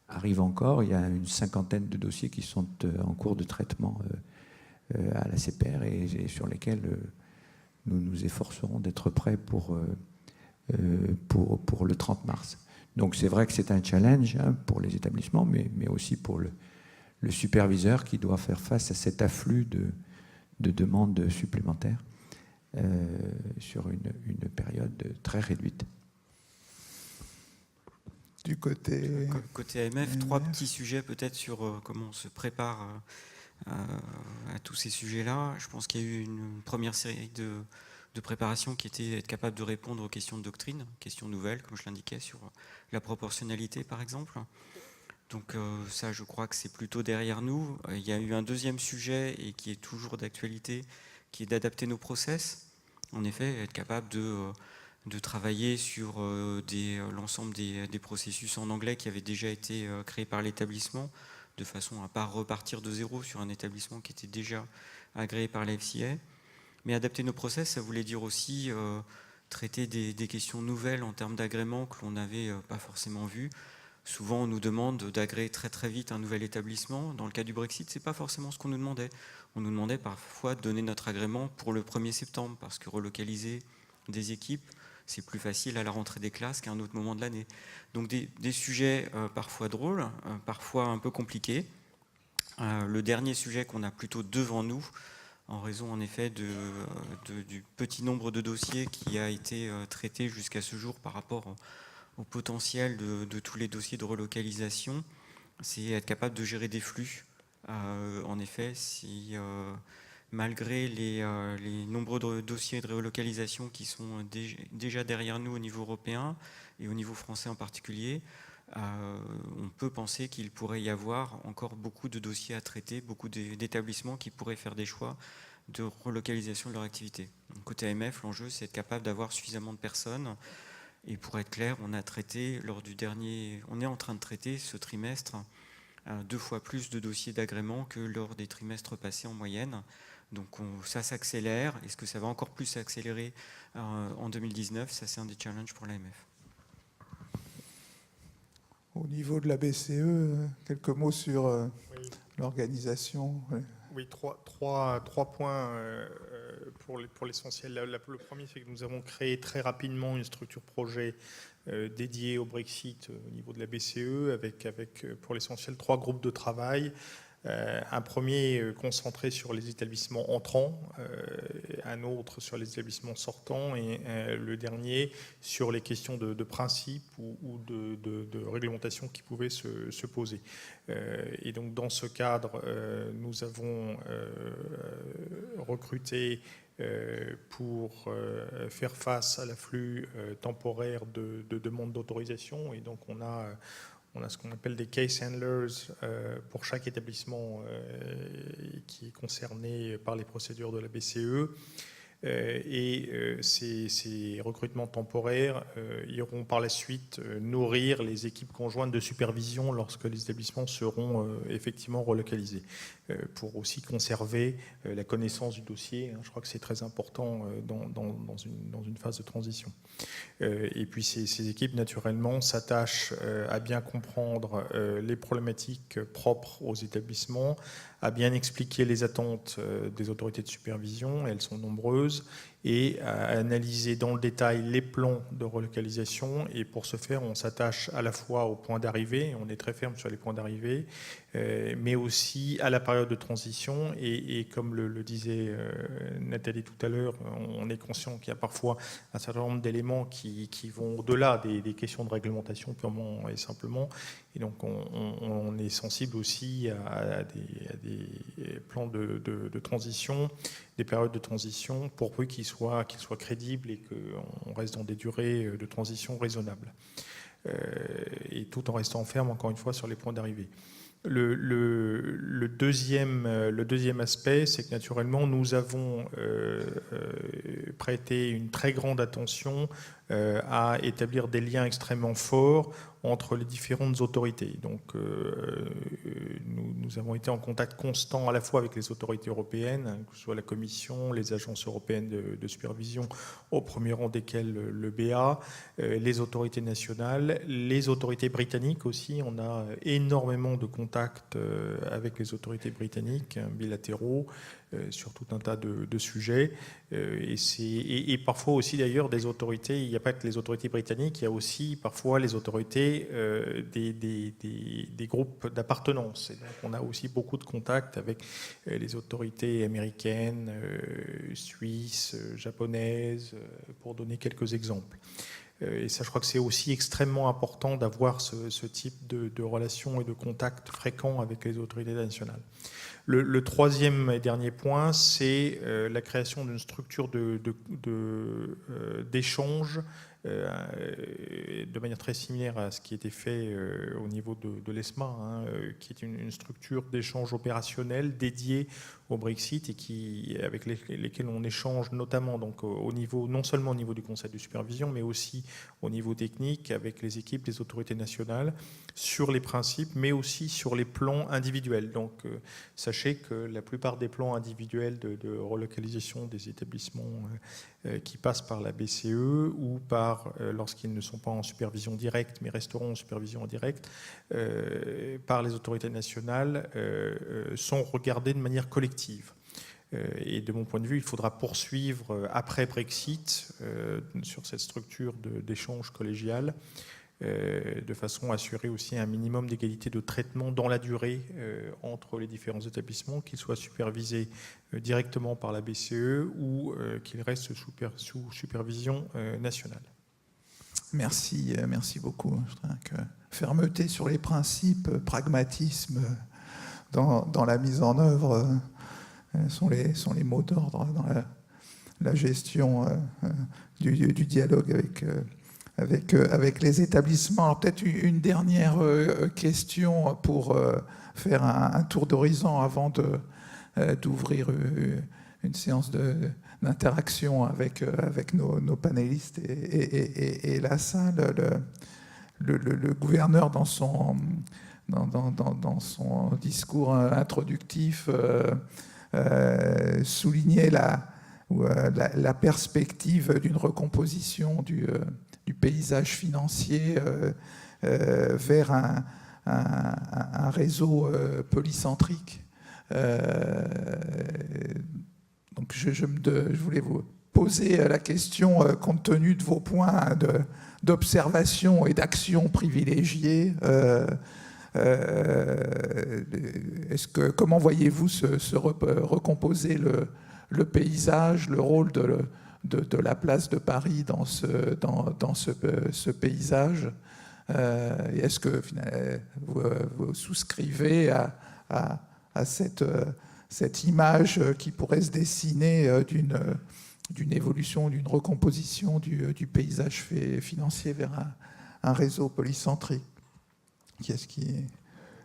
arrivent encore. Il y a une cinquantaine de dossiers qui sont en cours de traitement à la CPR et sur lesquels nous nous efforcerons d'être prêts pour le 30 mars. Donc c'est vrai que c'est un challenge pour les établissements, mais aussi pour le superviseur qui doit faire face à cet afflux de demandes supplémentaires sur une période très réduite. Du côté AMF, trois petits sujets peut-être sur comment on se prépare à tous ces sujets-là. Je pense qu'il y a eu une première série de préparation qui était être capable de répondre aux questions de doctrine, questions nouvelles, comme je l'indiquais, sur la proportionnalité, par exemple. Donc ça, je crois que c'est plutôt derrière nous. Il y a eu un deuxième sujet, et qui est toujours d'actualité, qui est d'adapter nos process. En effet, être capable de travailler sur l'ensemble des processus en anglais qui avaient déjà été créés par l'établissement, de façon à ne pas repartir de zéro sur un établissement qui était déjà agréé par la FCA. Mais adapter nos process, ça voulait dire aussi traiter des questions nouvelles en termes d'agrément que l'on n'avait pas forcément vues. Souvent, on nous demande d'agréer très très vite un nouvel établissement. Dans le cas du Brexit, ce n'est pas forcément ce qu'on nous demandait. On nous demandait parfois de donner notre agrément pour le 1er septembre, parce que relocaliser des équipes, c'est plus facile à la rentrée des classes qu'à un autre moment de l'année. Donc des sujets parfois drôles, parfois un peu compliqués. Le dernier sujet qu'on a plutôt devant nous, en raison en effet du petit nombre de dossiers qui a été traité jusqu'à ce jour par rapport au potentiel de tous les dossiers de relocalisation, c'est être capable de gérer des flux. En effet, si malgré les nombreux dossiers de relocalisation qui sont déjà derrière nous au niveau européen et au niveau français en particulier, on peut penser qu'il pourrait y avoir encore beaucoup de dossiers à traiter, beaucoup d'établissements qui pourraient faire des choix de relocalisation de leur activité. Donc, côté AMF, l'enjeu, c'est être capable d'avoir suffisamment de personnes. Et pour être clair, on est en train de traiter ce trimestre 2 fois plus de dossiers d'agrément que lors des trimestres passés en moyenne. Donc ça s'accélère. Est-ce que ça va encore plus s'accélérer en 2019 ? Ça, c'est un des challenges pour l'AMF. Au niveau de la BCE, quelques mots sur l'organisation. Oui, trois points pour l'essentiel. Le premier, c'est que nous avons créé très rapidement une structure projet dédiée au Brexit au niveau de la BCE, avec pour l'essentiel 3 groupes de travail. Un premier concentré sur les établissements entrants, un autre sur les établissements sortants et le dernier sur les questions de principe ou de réglementation qui pouvaient se poser. Et donc dans ce cadre, nous avons recruté pour faire face à l'afflux temporaire de demandes d'autorisation. Et donc on a ce qu'on appelle des case handlers pour chaque établissement qui est concerné par les procédures de la BCE. Et ces recrutements temporaires iront par la suite nourrir les équipes conjointes de supervision lorsque les établissements seront effectivement relocalisés, pour aussi conserver la connaissance du dossier. Je crois que c'est très important dans une phase de transition. Et puis ces équipes, naturellement, s'attachent à bien comprendre les problématiques propres aux établissements, à bien expliquer les attentes des autorités de supervision, elles sont nombreuses, et à analyser dans le détail les plans de relocalisation. Et pour ce faire, on s'attache à la fois aux points d'arrivée, on est très ferme sur les points d'arrivée, mais aussi à la période de transition. Et comme le disait Nathalie tout à l'heure, on est conscient qu'il y a parfois un certain nombre d'éléments qui vont au-delà des questions de réglementation purement et simplement. Et donc on est sensible aussi à des plans de transition, des périodes de transition, pour peu qu'ils soient crédibles et qu'on reste dans des durées de transition raisonnables. Et tout en restant ferme, encore une fois, sur les points d'arrivée. Le deuxième aspect, c'est que naturellement, nous avons prêté une très grande attention à établir des liens extrêmement forts entre les différentes autorités. Donc, nous avons été en contact constant à la fois avec les autorités européennes, que ce soit la Commission, les agences européennes de supervision, au premier rang desquelles le BA, les autorités nationales, les autorités britanniques aussi. On a énormément de contacts avec les autorités britanniques, bilatéraux, sur tout un tas de sujets. Et parfois aussi, d'ailleurs, des autorités, il n'y a pas que les autorités britanniques, il y a aussi parfois les autorités des groupes d'appartenance. Et donc, on a aussi beaucoup de contacts avec les autorités américaines, suisses, japonaises, pour donner quelques exemples. Et ça, je crois que c'est aussi extrêmement important d'avoir ce type de relations et de contacts fréquents avec les autorités nationales. Le troisième et dernier point, c'est la création d'une structure d'échange de manière très similaire à ce qui était fait au niveau de l'ESMA, qui est une structure d'échange opérationnel dédiée au Brexit et avec lesquels on échange notamment donc, non seulement au niveau du conseil de supervision, mais aussi au niveau technique avec les équipes des autorités nationales sur les principes, mais aussi sur les plans individuels. Donc, sachez que la plupart des plans individuels de relocalisation des établissements qui passent par la BCE ou lorsqu'ils ne sont pas en supervision directe, mais resteront en supervision indirecte, par les autorités nationales, sont regardés de manière collective. Et de mon point de vue, il faudra poursuivre après Brexit sur cette structure d'échange collégial de façon à assurer aussi un minimum d'égalité de traitement dans la durée entre les différents établissements, qu'ils soient supervisés directement par la BCE ou qu'ils restent sous supervision nationale. Merci beaucoup. Je dirais que fermeté sur les principes, pragmatisme dans la mise en œuvre sont les mots d'ordre dans la gestion du dialogue avec les établissements. Alors peut-être une dernière question pour faire un tour d'horizon avant d'ouvrir une séance d'interaction avec nos panélistes et la salle. Le gouverneur, dans son discours introductif, soulignait la perspective d'une recomposition du paysage financier vers un réseau polycentrique. Donc je voulais vous poser la question, compte tenu de vos points d'observation et d'action privilégiés, comment voyez-vous se recomposer le paysage, le rôle de la place de Paris dans ce paysage? Est-ce que vous souscrivez à cette image qui pourrait se dessiner d'une évolution, d'une recomposition du paysage financier vers un réseau polycentrique? Qu'est-ce qui...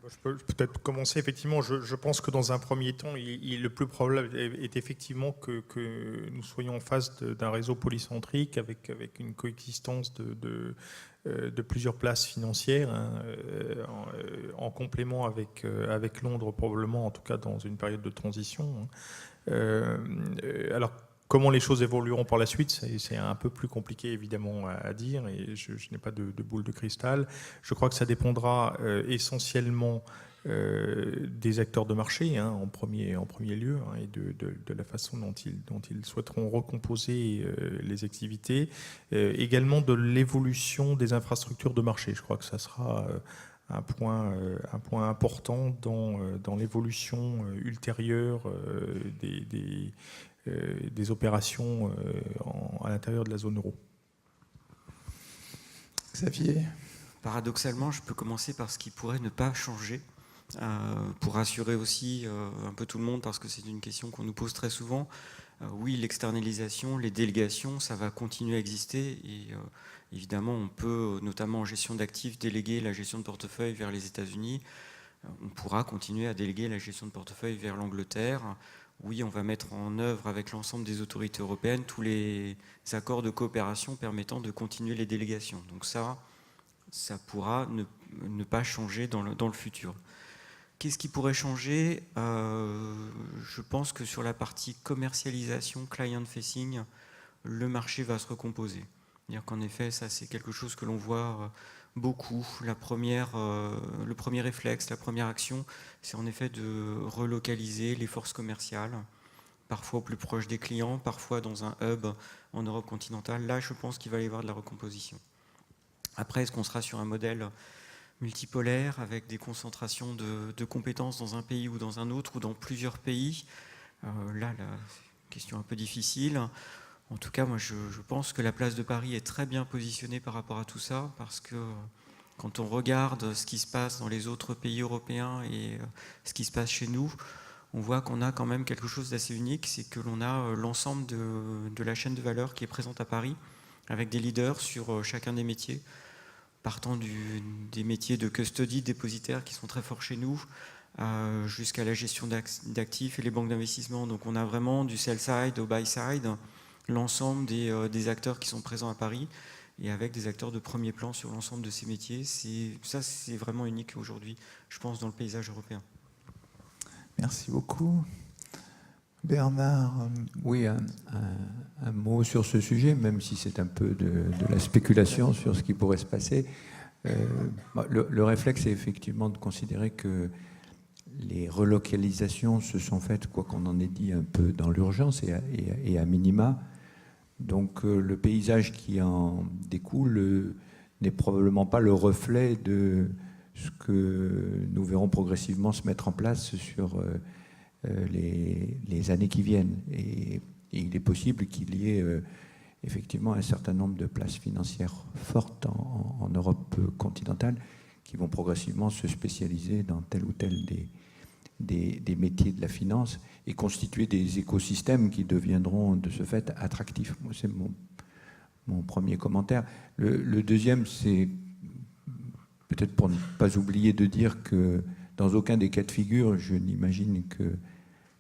Je peux peut-être commencer. Effectivement, je pense que dans un premier temps, le plus probable est effectivement que nous soyons en face d'un réseau polycentrique avec une coexistence de plusieurs places financières, en complément avec Londres, probablement, en tout cas dans une période de transition. Alors, comment les choses évolueront par la suite, c'est un peu plus compliqué évidemment à dire, et je n'ai pas de boule de cristal. Je crois que ça dépendra essentiellement des acteurs de marché, en premier lieu, et de la façon dont ils souhaiteront recomposer les activités, également de l'évolution des infrastructures de marché. Je crois que ça sera un point important dans l'évolution ultérieure des opérations à l'intérieur de la zone euro. Xavier? Paradoxalement, je peux commencer par ce qui pourrait ne pas changer, pour rassurer aussi un peu tout le monde, parce que c'est une question qu'on nous pose très souvent. Oui, l'externalisation, les délégations, ça va continuer à exister, et évidemment, on peut, notamment en gestion d'actifs, déléguer la gestion de portefeuille vers les États-Unis. On pourra continuer à déléguer la gestion de portefeuille vers l'Angleterre. Oui, on va mettre en œuvre avec l'ensemble des autorités européennes tous les accords de coopération permettant de continuer les délégations. Donc ça pourra ne pas changer dans le futur. Qu'est-ce qui pourrait changer? Je pense que sur la partie commercialisation, client-facing, le marché va se recomposer. C'est-à-dire qu'en effet, ça c'est quelque chose que l'on voit beaucoup. Le premier réflexe, la première action, c'est en effet de relocaliser les forces commerciales, parfois au plus proche des clients, parfois dans un hub en Europe continentale. Là, je pense qu'il va y avoir de la recomposition. Après, est-ce qu'on sera sur un modèle multipolaire avec des concentrations de compétences dans un pays ou dans un autre ou dans plusieurs pays? Là, la question un peu difficile. En tout cas, moi, je pense que la place de Paris est très bien positionnée par rapport à tout ça, parce que quand on regarde ce qui se passe dans les autres pays européens et ce qui se passe chez nous, on voit qu'on a quand même quelque chose d'assez unique, c'est que l'on a l'ensemble de la chaîne de valeur qui est présente à Paris, avec des leaders sur chacun des métiers, partant des métiers de custody, dépositaires qui sont très forts chez nous, jusqu'à la gestion d'actifs et les banques d'investissement. Donc on a vraiment du sell side au buy side, l'ensemble des acteurs qui sont présents à Paris. et avec des acteurs de premier plan sur l'ensemble de ces métiers. C'est vraiment unique aujourd'hui, je pense, dans le paysage européen. Merci beaucoup. Bernard. Oui, un mot sur ce sujet, même si c'est un peu de la spéculation sur ce qui pourrait se passer. Le réflexe est effectivement de considérer que les relocalisations se sont faites, quoi qu'on en ait dit, un peu dans l'urgence et à minima. Donc le paysage qui en découle n'est probablement pas le reflet de ce que nous verrons progressivement se mettre en place sur les années qui viennent. Et il est possible qu'il y ait effectivement un certain nombre de places financières fortes en Europe continentale qui vont progressivement se spécialiser dans tel ou tel des métiers de la finance et constituer des écosystèmes qui deviendront de ce fait attractifs. Moi, c'est mon premier commentaire. Le deuxième, c'est peut-être pour ne pas oublier de dire que dans aucun des cas de figure, je n'imagine que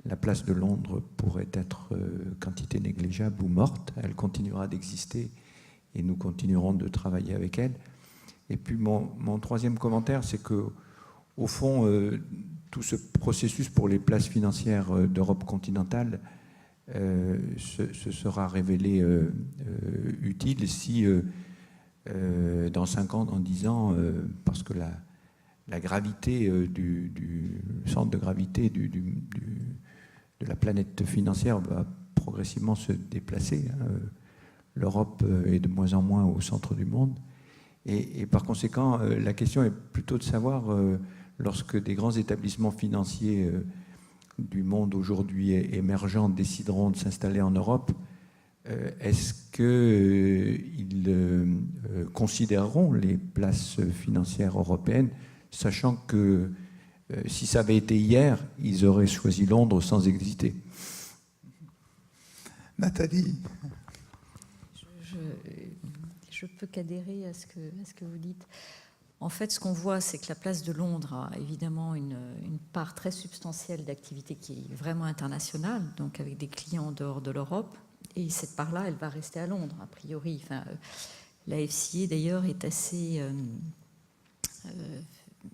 la place de Londres pourrait être quantité négligeable ou morte. Elle continuera d'exister et nous continuerons de travailler avec elle. Et puis mon troisième commentaire, c'est que au fond, tout ce processus pour les places financières d'Europe continentale se sera révélé utile si dans 5 ans, dans 10 ans, parce que la gravité du centre de gravité de la planète financière va progressivement se déplacer. L'Europe est de moins en moins au centre du monde. Et par conséquent, la question est plutôt de savoir, lorsque des grands établissements financiers du monde aujourd'hui émergents décideront de s'installer en Europe, est-ce qu'ils considéreront les places financières européennes, sachant que si ça avait été hier, ils auraient choisi Londres sans hésiter. Nathalie. Je peux qu'adhérer à ce que vous dites. En fait, ce qu'on voit, c'est que la place de Londres a évidemment une part très substantielle d'activité qui est vraiment internationale, donc avec des clients en dehors de l'Europe. Et cette part-là, elle va rester à Londres, a priori. Enfin, la FCA, d'ailleurs, est assez...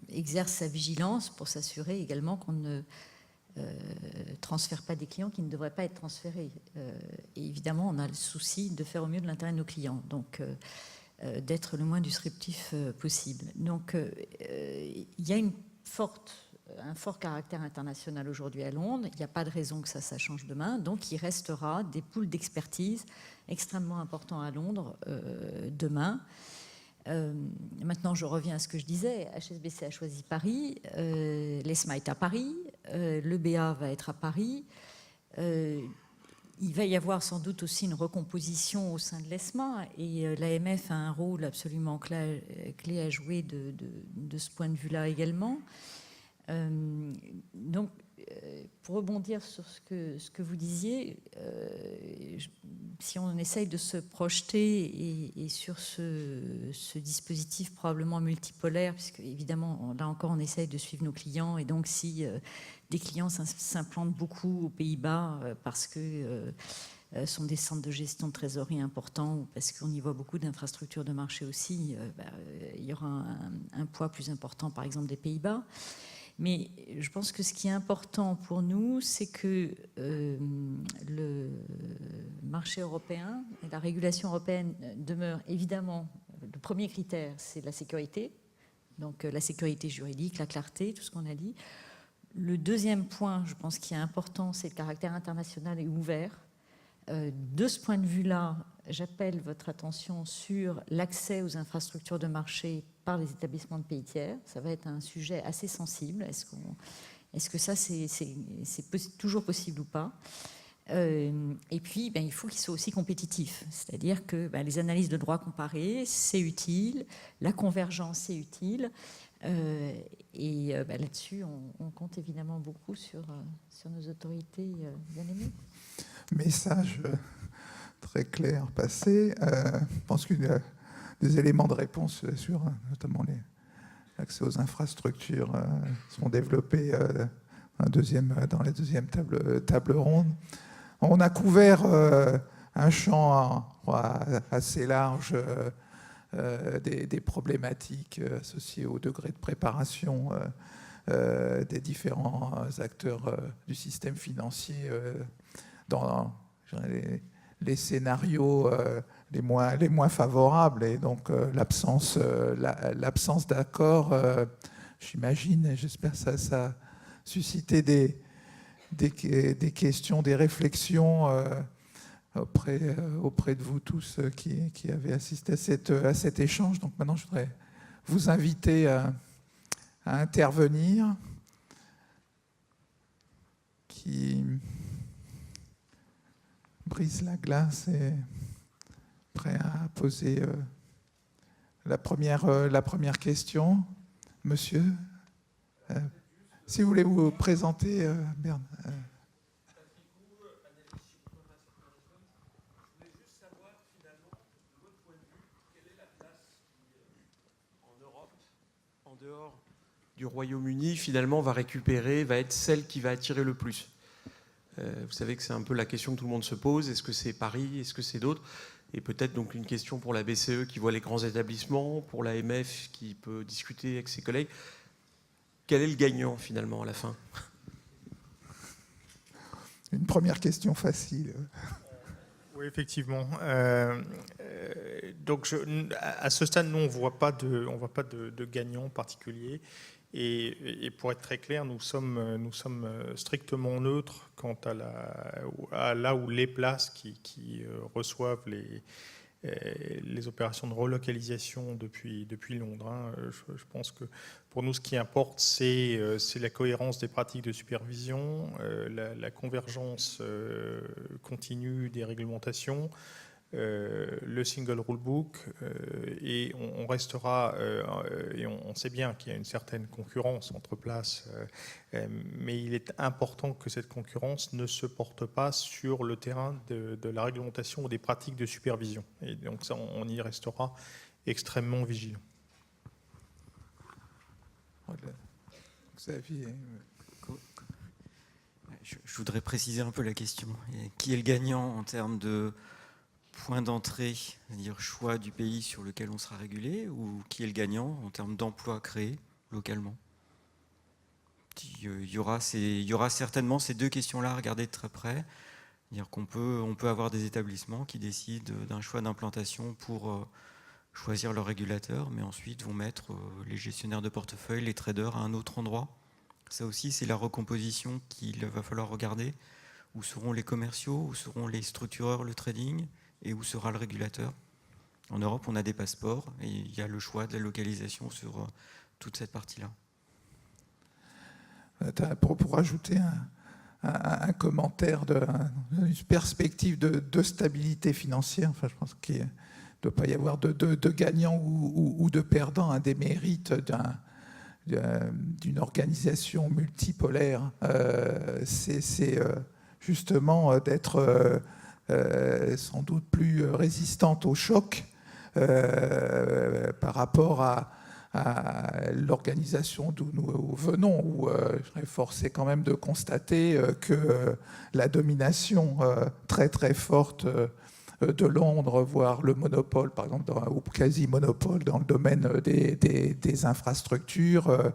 exerce sa vigilance pour s'assurer également qu'on ne transfère pas des clients qui ne devraient pas être transférés. Et évidemment, on a le souci de faire au mieux de l'intérêt de nos clients, donc d'être le moins disruptif possible. Donc, il y a un fort caractère international aujourd'hui à Londres. Il n'y a pas de raison que ça change demain. Donc, il restera des pools d'expertise extrêmement importants à Londres demain. Maintenant, je reviens à ce que je disais. HSBC a choisi Paris, l'ESMA est à Paris, l'EBA va être à Paris. Il va y avoir sans doute aussi une recomposition au sein de l'ESMA et l'AMF a un rôle absolument clé à jouer de ce point de vue-là également. Donc, pour rebondir sur ce que vous disiez, si on essaye de se projeter et sur ce dispositif probablement multipolaire, puisque évidemment, là encore, on essaye de suivre nos clients, et donc si des clients s'implantent beaucoup aux Pays-Bas parce que sont des centres de gestion de trésorerie importants ou parce qu'on y voit beaucoup d'infrastructures de marché aussi, il y aura un poids plus important, par exemple, des Pays-Bas. Mais je pense que ce qui est important pour nous, c'est que le marché européen et la régulation européenne demeurent évidemment, le premier critère, c'est la sécurité. Donc la sécurité juridique, la clarté, tout ce qu'on a dit. Le deuxième point, je pense, qui est important, c'est le caractère international et ouvert. De ce point de vue-là, j'appelle votre attention sur l'accès aux infrastructures de marché par les établissements de pays tiers. Ça va être un sujet assez sensible. Est-ce que ça, c'est toujours possible ou pas? Et puis, il faut qu'ils soient aussi compétitifs. C'est-à-dire que les analyses de droit comparé, c'est utile. La convergence, c'est utile. Et là-dessus, on compte évidemment beaucoup sur nos autorités bien aimées. Message très clair passé. Je pense qu'une des éléments de réponse sur notamment l'accès aux infrastructures seront développés dans la deuxième table ronde. On a couvert un champ assez large des problématiques associées au degré de préparation des différents acteurs du système financier dans les scénarios les moins favorables. Et donc l'absence d'accord, j'imagine, et j'espère que ça a suscité des questions, des réflexions auprès de vous tous qui avez assisté à cet échange. Donc maintenant, je voudrais vous inviter à intervenir, qui brise la glace et prêt à poser la première question. Monsieur, si vous voulez vous présenter, Bernard. En dehors du Royaume-Uni, finalement, va être celle qui va attirer le plus. Vous savez que c'est un peu la question que tout le monde se pose. Est-ce que c'est Paris? Est-ce que c'est d'autres? Et peut-être donc une question pour la BCE qui voit les grands établissements, pour l'AMF qui peut discuter avec ses collègues. Quel est le gagnant, finalement, à la fin? Une première question facile. Oui, effectivement. Donc, à ce stade, nous, on ne voit pas de gagnant particulier. Et pour être très clair, nous sommes strictement neutres quant à là où les places qui reçoivent les opérations de relocalisation depuis Londres. Hein. Je pense que pour nous, ce qui importe, c'est la cohérence des pratiques de supervision, la convergence continue des réglementations, le single rule book, et on restera, et on sait bien qu'il y a une certaine concurrence entre places, mais il est important que cette concurrence ne se porte pas sur le terrain de la réglementation ou des pratiques de supervision. Et donc ça, on y restera extrêmement vigilant. Xavier. Je voudrais préciser un peu la question. Qui est le gagnant en termes de point d'entrée, c'est-à-dire choix du pays sur lequel on sera régulé, ou qui est le gagnant en termes d'emplois créés localement? Il y aura certainement ces deux questions-là à regarder de très près. C'est-à-dire qu'on peut avoir des établissements qui décident d'un choix d'implantation pour choisir leur régulateur, mais ensuite vont mettre les gestionnaires de portefeuille, les traders à un autre endroit. Ça aussi, c'est la recomposition qu'il va falloir regarder. Où seront les commerciaux, où seront les structureurs, le trading, et où sera le régulateur? En Europe, on a des passeports et il y a le choix de la localisation sur toute cette partie-là. Pour ajouter un commentaire une perspective de stabilité financière, enfin, je pense qu'il ne doit pas y avoir de gagnants ou de perdants. Un des mérites d'une organisation multipolaire, c'est justement d'être sans doute plus résistante au choc par rapport à l'organisation d'où nous venons, où je serais forcé quand même de constater que la domination très très forte de Londres, voire le monopole, par exemple, ou quasi-monopole dans le domaine des infrastructures,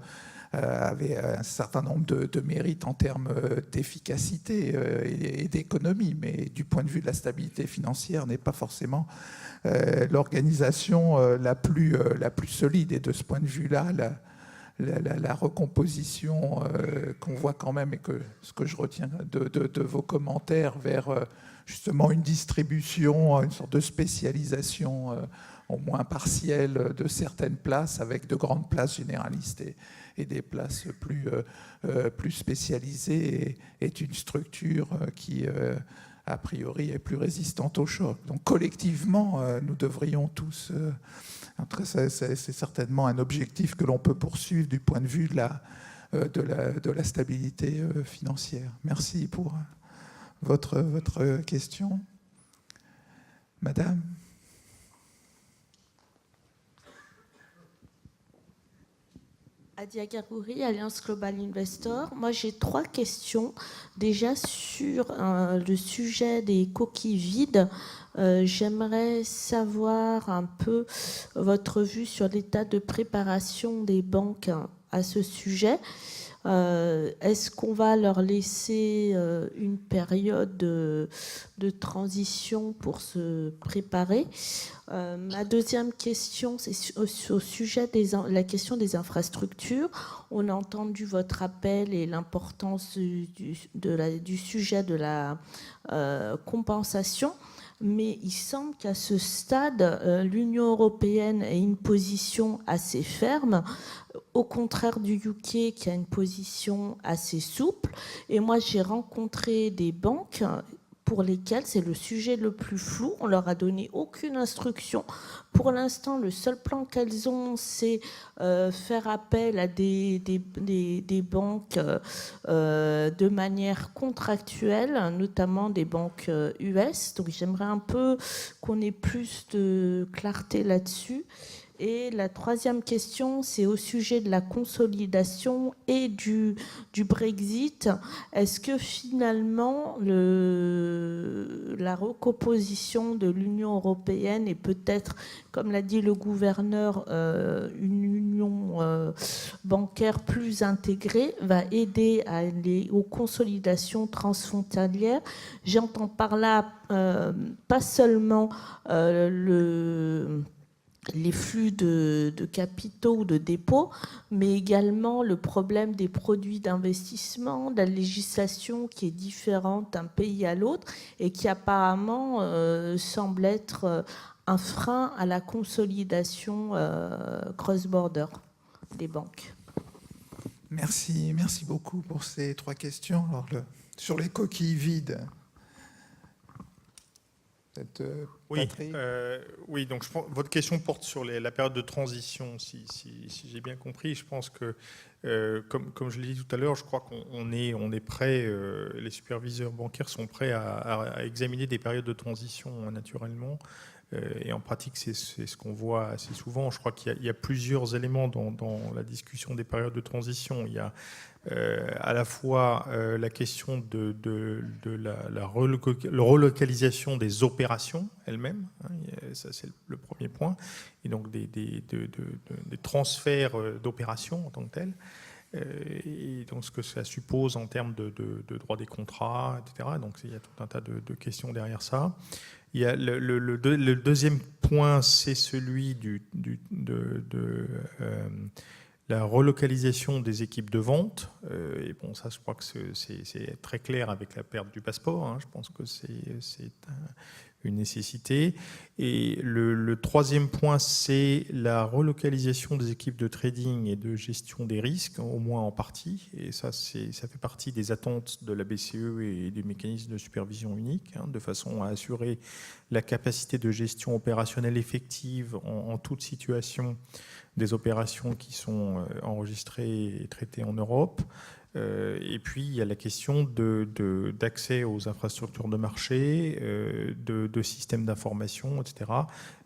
avait un certain nombre de mérites en termes d'efficacité et d'économie, mais du point de vue de la stabilité financière, n'est pas forcément l'organisation la plus solide. Et de ce point de vue-là, la recomposition qu'on voit quand même, et ce que je retiens de vos commentaires vers justement une distribution, une sorte de spécialisation au moins partielle de certaines places, avec de grandes places généralistes et des places plus spécialisées, est une structure qui, a priori, est plus résistante au choc. Donc collectivement, nous devrions tous... c'est certainement un objectif que l'on peut poursuivre du point de vue de la stabilité financière. Merci pour votre question. Madame ? Adia Garouri, Alliance Global Investor. Moi, j'ai 3 questions. Déjà, sur le sujet des coquilles vides, j'aimerais savoir un peu votre vue sur l'état de préparation des banques à ce sujet. Est-ce qu'on va leur laisser une période de transition pour se préparer? Ma deuxième question, c'est au sujet la question des infrastructures. On a entendu votre appel et l'importance du sujet de la compensation. Mais il semble qu'à ce stade, l'Union européenne ait une position assez ferme, au contraire du UK qui a une position assez souple. Et moi, j'ai rencontré des banques pour lesquelles c'est le sujet le plus flou. On leur a donné aucune instruction. Pour l'instant, le seul plan qu'elles ont, c'est faire appel à des banques de manière contractuelle, notamment des banques US. Donc j'aimerais un peu qu'on ait plus de clarté là-dessus. Et la troisième question, c'est au sujet de la consolidation et du Brexit. Est-ce que finalement la recomposition de l'Union européenne et peut-être, comme l'a dit le gouverneur, une union bancaire plus intégrée va aider à aller aux consolidations transfrontalières? J'entends par là pas seulement les flux de capitaux ou de dépôts, mais également le problème des produits d'investissement, de la législation qui est différente d'un pays à l'autre et qui apparemment semble être un frein à la consolidation cross-border des banques. Merci beaucoup pour ces 3 questions. Alors, sur les coquilles vides, oui, donc votre question porte sur la période de transition, si j'ai bien compris. Je pense que, comme je l'ai dit tout à l'heure, je crois qu'on est prêt, les superviseurs bancaires sont prêts à examiner des périodes de transition naturellement. Et en pratique, c'est ce qu'on voit assez souvent. Je crois qu'il y a plusieurs éléments dans la discussion des périodes de transition. Il y a à la fois la question de la relocalisation des opérations elles-mêmes, hein, ça c'est le premier point, et donc des transferts d'opérations en tant que telles, et donc ce que ça suppose en termes de droit des contrats, etc. Donc il y a tout un tas de questions derrière ça. Il y a le deuxième point, c'est celui de la relocalisation des équipes de vente. Et bon, ça, je crois que c'est très clair avec la perte du passeport. Hein. Je pense que c'est une nécessité. Et le troisième point, c'est la relocalisation des équipes de trading et de gestion des risques, au moins en partie. Et ça fait partie des attentes de la BCE et des mécanismes de supervision unique, hein, de façon à assurer la capacité de gestion opérationnelle effective en toute situation des opérations qui sont enregistrées et traitées en Europe. Et puis, il y a la question d'accès aux infrastructures de marché, de systèmes d'information, etc.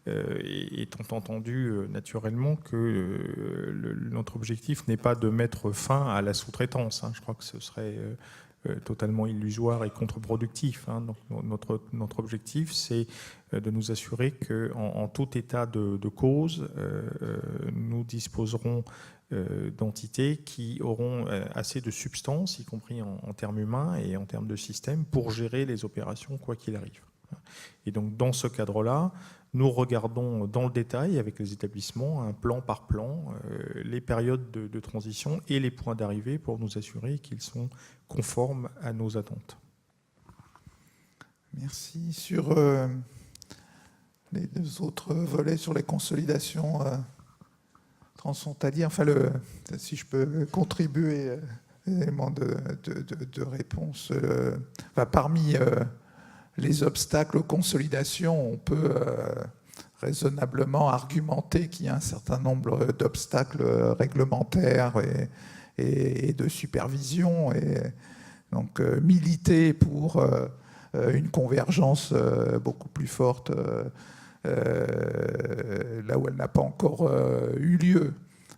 Étant entendu naturellement que notre objectif n'est pas de mettre fin à la sous-traitance. Hein. Je crois que ce serait totalement illusoire et contre-productif. Hein. Donc, notre objectif, c'est de nous assurer qu'en tout état de cause, nous disposerons d'entités qui auront assez de substance, y compris en termes humains et en termes de système, pour gérer les opérations quoi qu'il arrive. Et donc, dans ce cadre-là, nous regardons dans le détail avec les établissements, un plan par plan, les périodes de transition et les points d'arrivée pour nous assurer qu'ils sont conformes à nos attentes. Merci. Sur les 2 autres volets, sur les consolidations transfrontalières, enfin, si je peux contribuer, élément de réponse, parmi les obstacles aux consolidations, on peut raisonnablement argumenter qu'il y a un certain nombre d'obstacles réglementaires et de supervision, et donc militer pour une convergence beaucoup plus forte là où elle n'a pas encore eu lieu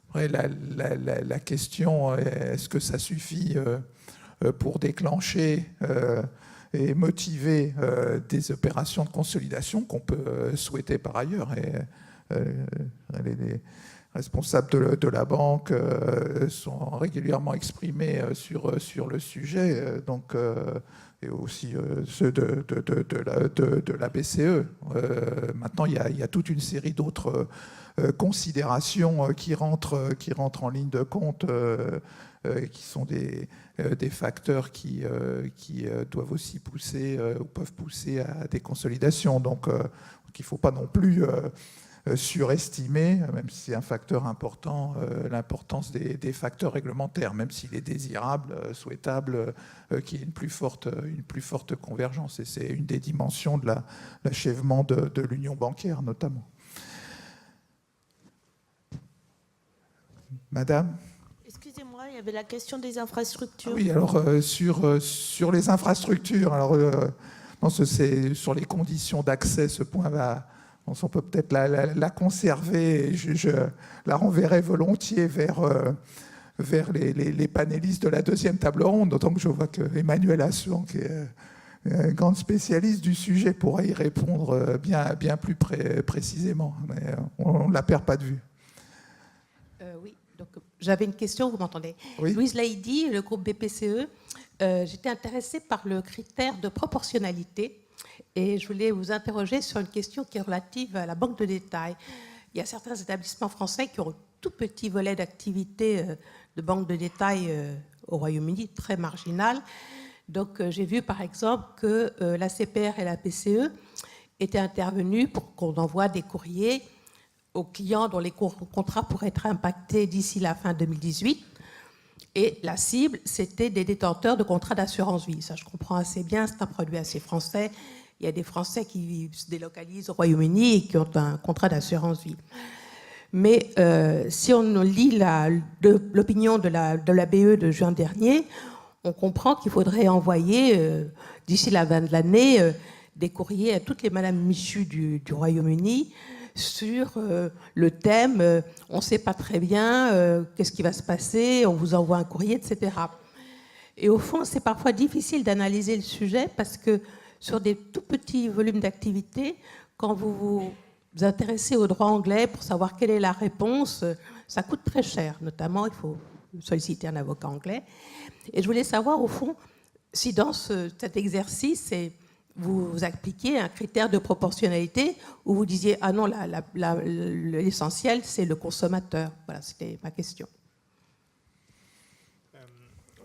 Après, la question, est-ce que ça suffit pour déclencher et motiver des opérations de consolidation qu'on peut souhaiter par ailleurs. Et les responsables de la banque sont régulièrement exprimés sur le sujet, donc, et aussi ceux de la BCE. Maintenant, il y a toute une série d'autres considérations qui rentrent en ligne de compte, qui sont des facteurs qui doivent aussi pousser ou peuvent pousser à des consolidations. Donc, il ne faut pas non plus surestimer, même si c'est un facteur important, l'importance des facteurs réglementaires, même s'il est désirable, souhaitable qu'il y ait une plus forte convergence. Et c'est une des dimensions de l'achèvement de l'union bancaire, notamment. Madame ? Excusez-moi, il y avait la question des infrastructures. Oui, alors sur les infrastructures, alors non, c'est sur les conditions d'accès, ce point-là, on peut peut-être la conserver. Je la renverrai volontiers vers les panélistes de la deuxième table ronde, d'autant que je vois que Emmanuel Assourn, qui est un grand spécialiste du sujet, pourra y répondre bien plus précisément. Mais on ne la perd pas de vue. Oui, donc j'avais une question, vous m'entendez? Oui. Louise Laïdi, le groupe BPCE. J'étais intéressée par le critère de proportionnalité et je voulais vous interroger sur une question qui est relative à la banque de détail. Il y a certains établissements français qui ont un tout petit volet d'activité de banque de détail au Royaume-Uni, très marginal. Donc j'ai vu par exemple que la CPR et la PCE étaient intervenus pour qu'on envoie des courriers aux clients dont les contrats pourraient être impactés d'ici la fin 2018. Et la cible, c'était des détenteurs de contrats d'assurance vie. Ça, je comprends assez bien, c'est un produit assez français. Il y a des Français qui se délocalisent au Royaume-Uni et qui ont un contrat d'assurance vie. Mais si on lit l'opinion de la BE de juin dernier, on comprend qu'il faudrait envoyer, d'ici la fin de l'année, des courriers à toutes les Madame Michu du Royaume-Uni sur le thème on ne sait pas très bien qu'est-ce qui va se passer, on vous envoie un courrier, etc. Et au fond, c'est parfois difficile d'analyser le sujet parce que sur des tout petits volumes d'activité, quand vous vous intéressez au droit anglais pour savoir quelle est la réponse, ça coûte très cher. Notamment, il faut solliciter un avocat anglais. Et je voulais savoir, au fond, si dans cet exercice, vous appliquiez un critère de proportionnalité où vous disiez « Ah non, l'essentiel, c'est le consommateur ». Voilà, c'était ma question.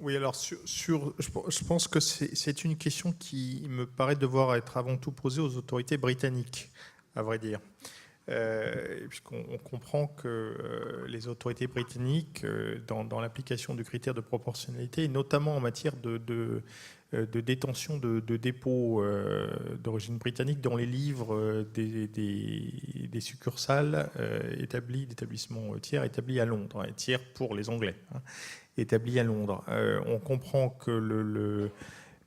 Oui, alors je pense que c'est une question qui me paraît devoir être avant tout posée aux autorités britanniques, à vrai dire. Puisqu'on comprend que les autorités britanniques, dans l'application du critère de proportionnalité, notamment en matière de détention de dépôts d'origine britannique dans les livres des succursales d'établissements tiers établis à Londres, et tiers pour les Anglais, établis à Londres. On comprend que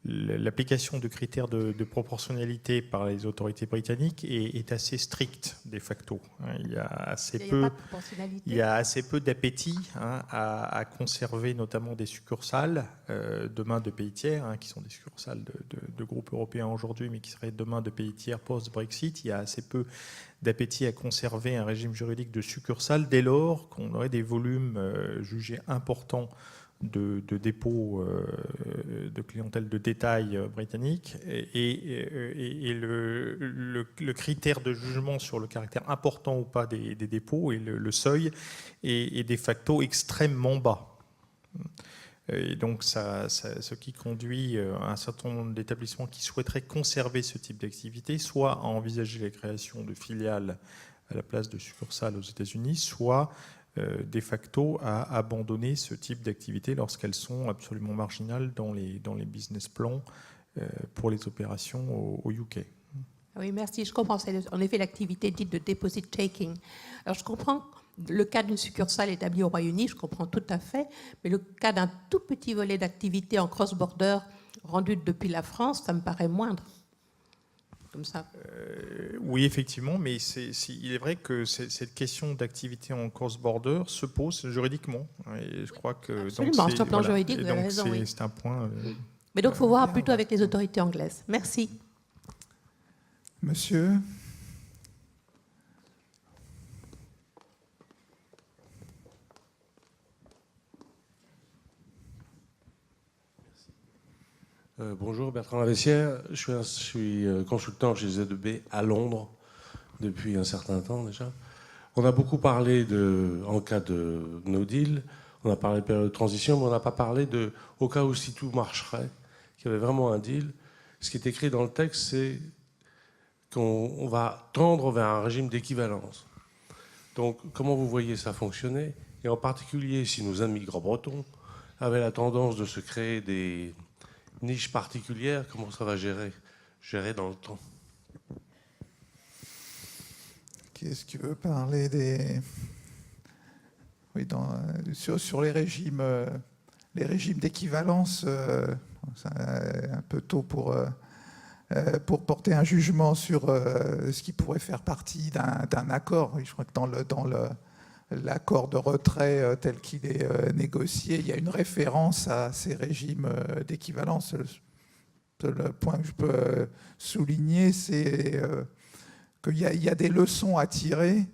l'application du critère de proportionnalité par les autorités britanniques est assez stricte de facto. Il y a assez peu d'appétit à conserver notamment des succursales demain de pays tiers, qui sont des succursales de groupes européens aujourd'hui, mais qui seraient demain de pays tiers post-Brexit. Il y a assez peu d'appétit à conserver un régime juridique de succursales dès lors qu'on aurait des volumes jugés importants de dépôts de clientèle de détail britannique et le critère de jugement sur le caractère important ou pas des dépôts et le seuil est de facto extrêmement bas. Et donc ce qui conduit à un certain nombre d'établissements qui souhaiteraient conserver ce type d'activité, soit à envisager la création de filiales à la place de succursales aux États-Unis, soit de facto à abandonner ce type d'activité lorsqu'elles sont absolument marginales dans les business plans pour les opérations au UK. Oui, merci. Je comprends. C'est en effet l'activité dite de deposit taking. Alors, je comprends le cas d'une succursale établie au Royaume-Uni, je comprends tout à fait, mais le cas d'un tout petit volet d'activité en cross-border rendu depuis la France, ça me paraît moindre. comme ça. Oui, effectivement, mais il est vrai que cette question d'activité en cross-border se pose juridiquement. Et je crois que Absolument, sur le plan juridique, vous avez raison, oui. C'est un point. Mais donc, il faut voir plutôt avec les autorités anglaises. Merci. Monsieur. Bonjour, Bertrand Lavessière. Je suis consultant chez ZEB à Londres depuis un certain temps déjà. On a beaucoup parlé en cas de no deal, on a parlé de période de transition, mais on n'a pas parlé au cas où si tout marcherait, qu'il y avait vraiment un deal. Ce qui est écrit dans le texte, c'est qu'on va tendre vers un régime d'équivalence. Donc, comment vous voyez ça fonctionner? Et en particulier, si nos amis grands-bretons avaient la tendance de se créer des niches particulières, comment ça va gérer dans le temps? Qui est-ce qui veut parler des... Oui, sur les régimes d'équivalence, c'est un peu tôt pour porter un jugement sur ce qui pourrait faire partie d'un accord. Oui, je crois que dans l'accord de retrait tel qu'il est négocié, il y a une référence à ces régimes d'équivalence. Le point que je peux souligner, c'est qu'il y a des leçons à tirer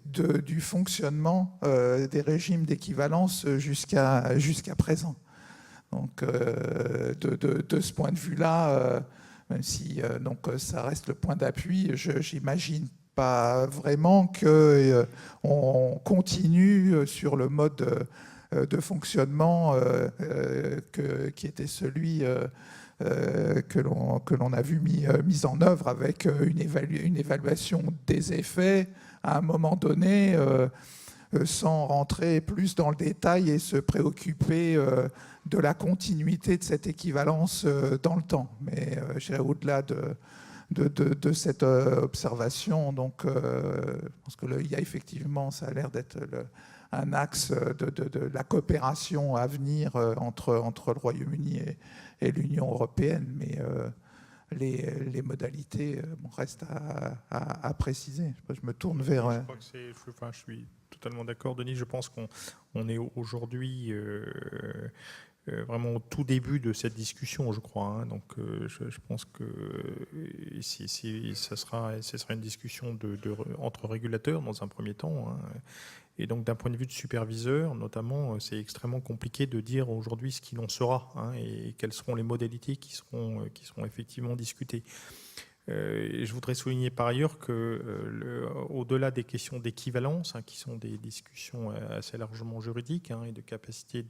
du fonctionnement des régimes d'équivalence jusqu'à présent. Donc, de ce point de vue-là, même si ça reste le point d'appui, j'imagine pas vraiment qu'on continue sur le mode de fonctionnement qui était celui que l'on a vu mis en œuvre avec une évaluation des effets à un moment donné, sans rentrer plus dans le détail et se préoccuper de la continuité de cette équivalence dans le temps. Mais au-delà de cette observation, donc, je pense qu'il y a effectivement, ça a l'air d'être un axe de la coopération à venir entre le Royaume-Uni et l'Union européenne, mais les modalités restent à préciser. Je me tourne vers... Je suis totalement d'accord, Denis. Je pense qu'on est aujourd'hui vraiment au tout début de cette discussion, je crois. Donc, je pense que ce sera une discussion entre régulateurs dans un premier temps. Et donc, d'un point de vue de superviseur, notamment, c'est extrêmement compliqué de dire aujourd'hui ce qu'il en sera et quelles seront les modalités qui seront effectivement discutées. Et je voudrais souligner par ailleurs que, au-delà des questions d'équivalence, qui sont des discussions assez largement juridiques et de capacité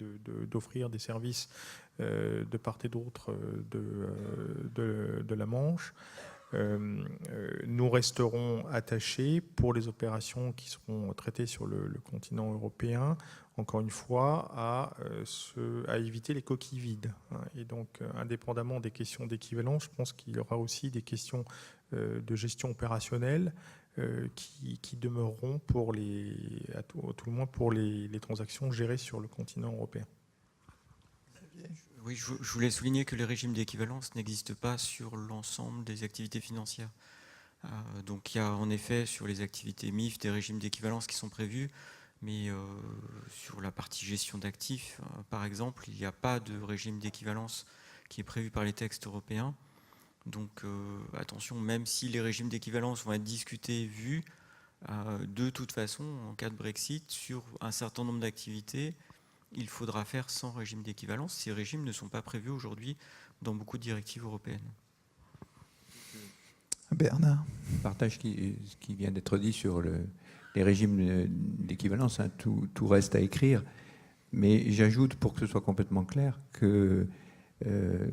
d'offrir des services de part et d'autre de la Manche, nous resterons attachés pour les opérations qui seront traitées sur le continent européen, encore une fois, à éviter les coquilles vides. Et donc, indépendamment des questions d'équivalence, je pense qu'il y aura aussi des questions de gestion opérationnelle qui demeureront à tout le moins pour les transactions gérées sur le continent européen. Oui, je voulais souligner que les régimes d'équivalence n'existent pas sur l'ensemble des activités financières. Donc il y a en effet sur les activités MIF des régimes d'équivalence qui sont prévus, mais sur la partie gestion d'actifs, par exemple, il n'y a pas de régime d'équivalence qui est prévu par les textes européens. Donc attention, même si les régimes d'équivalence vont être discutés, vus, de toute façon, en cas de Brexit, sur un certain nombre d'activités, il faudra faire sans régime d'équivalence. Ces régimes ne sont pas prévus aujourd'hui dans beaucoup de directives européennes. Bernard. Je partage ce qui vient d'être dit sur les régimes d'équivalence. Tout reste à écrire. Mais j'ajoute, pour que ce soit complètement clair, que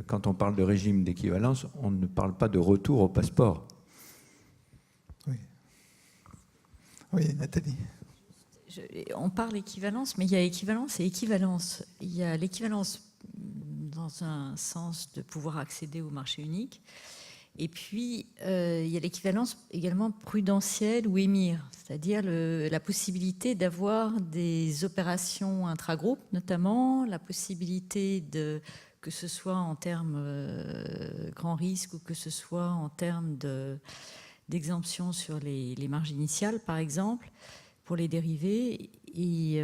quand on parle de régime d'équivalence, on ne parle pas de retour au passeport. Oui, Nathalie. On parle équivalence, mais il y a équivalence et équivalence. Il y a l'équivalence dans un sens de pouvoir accéder au marché unique. Et puis, il y a l'équivalence également prudentielle ou émir, c'est-à-dire la possibilité d'avoir des opérations intragroupes, notamment la possibilité de que ce soit en termes grand risque ou que ce soit en termes d'exemption sur les marges initiales, par exemple, pour les dérivés. Et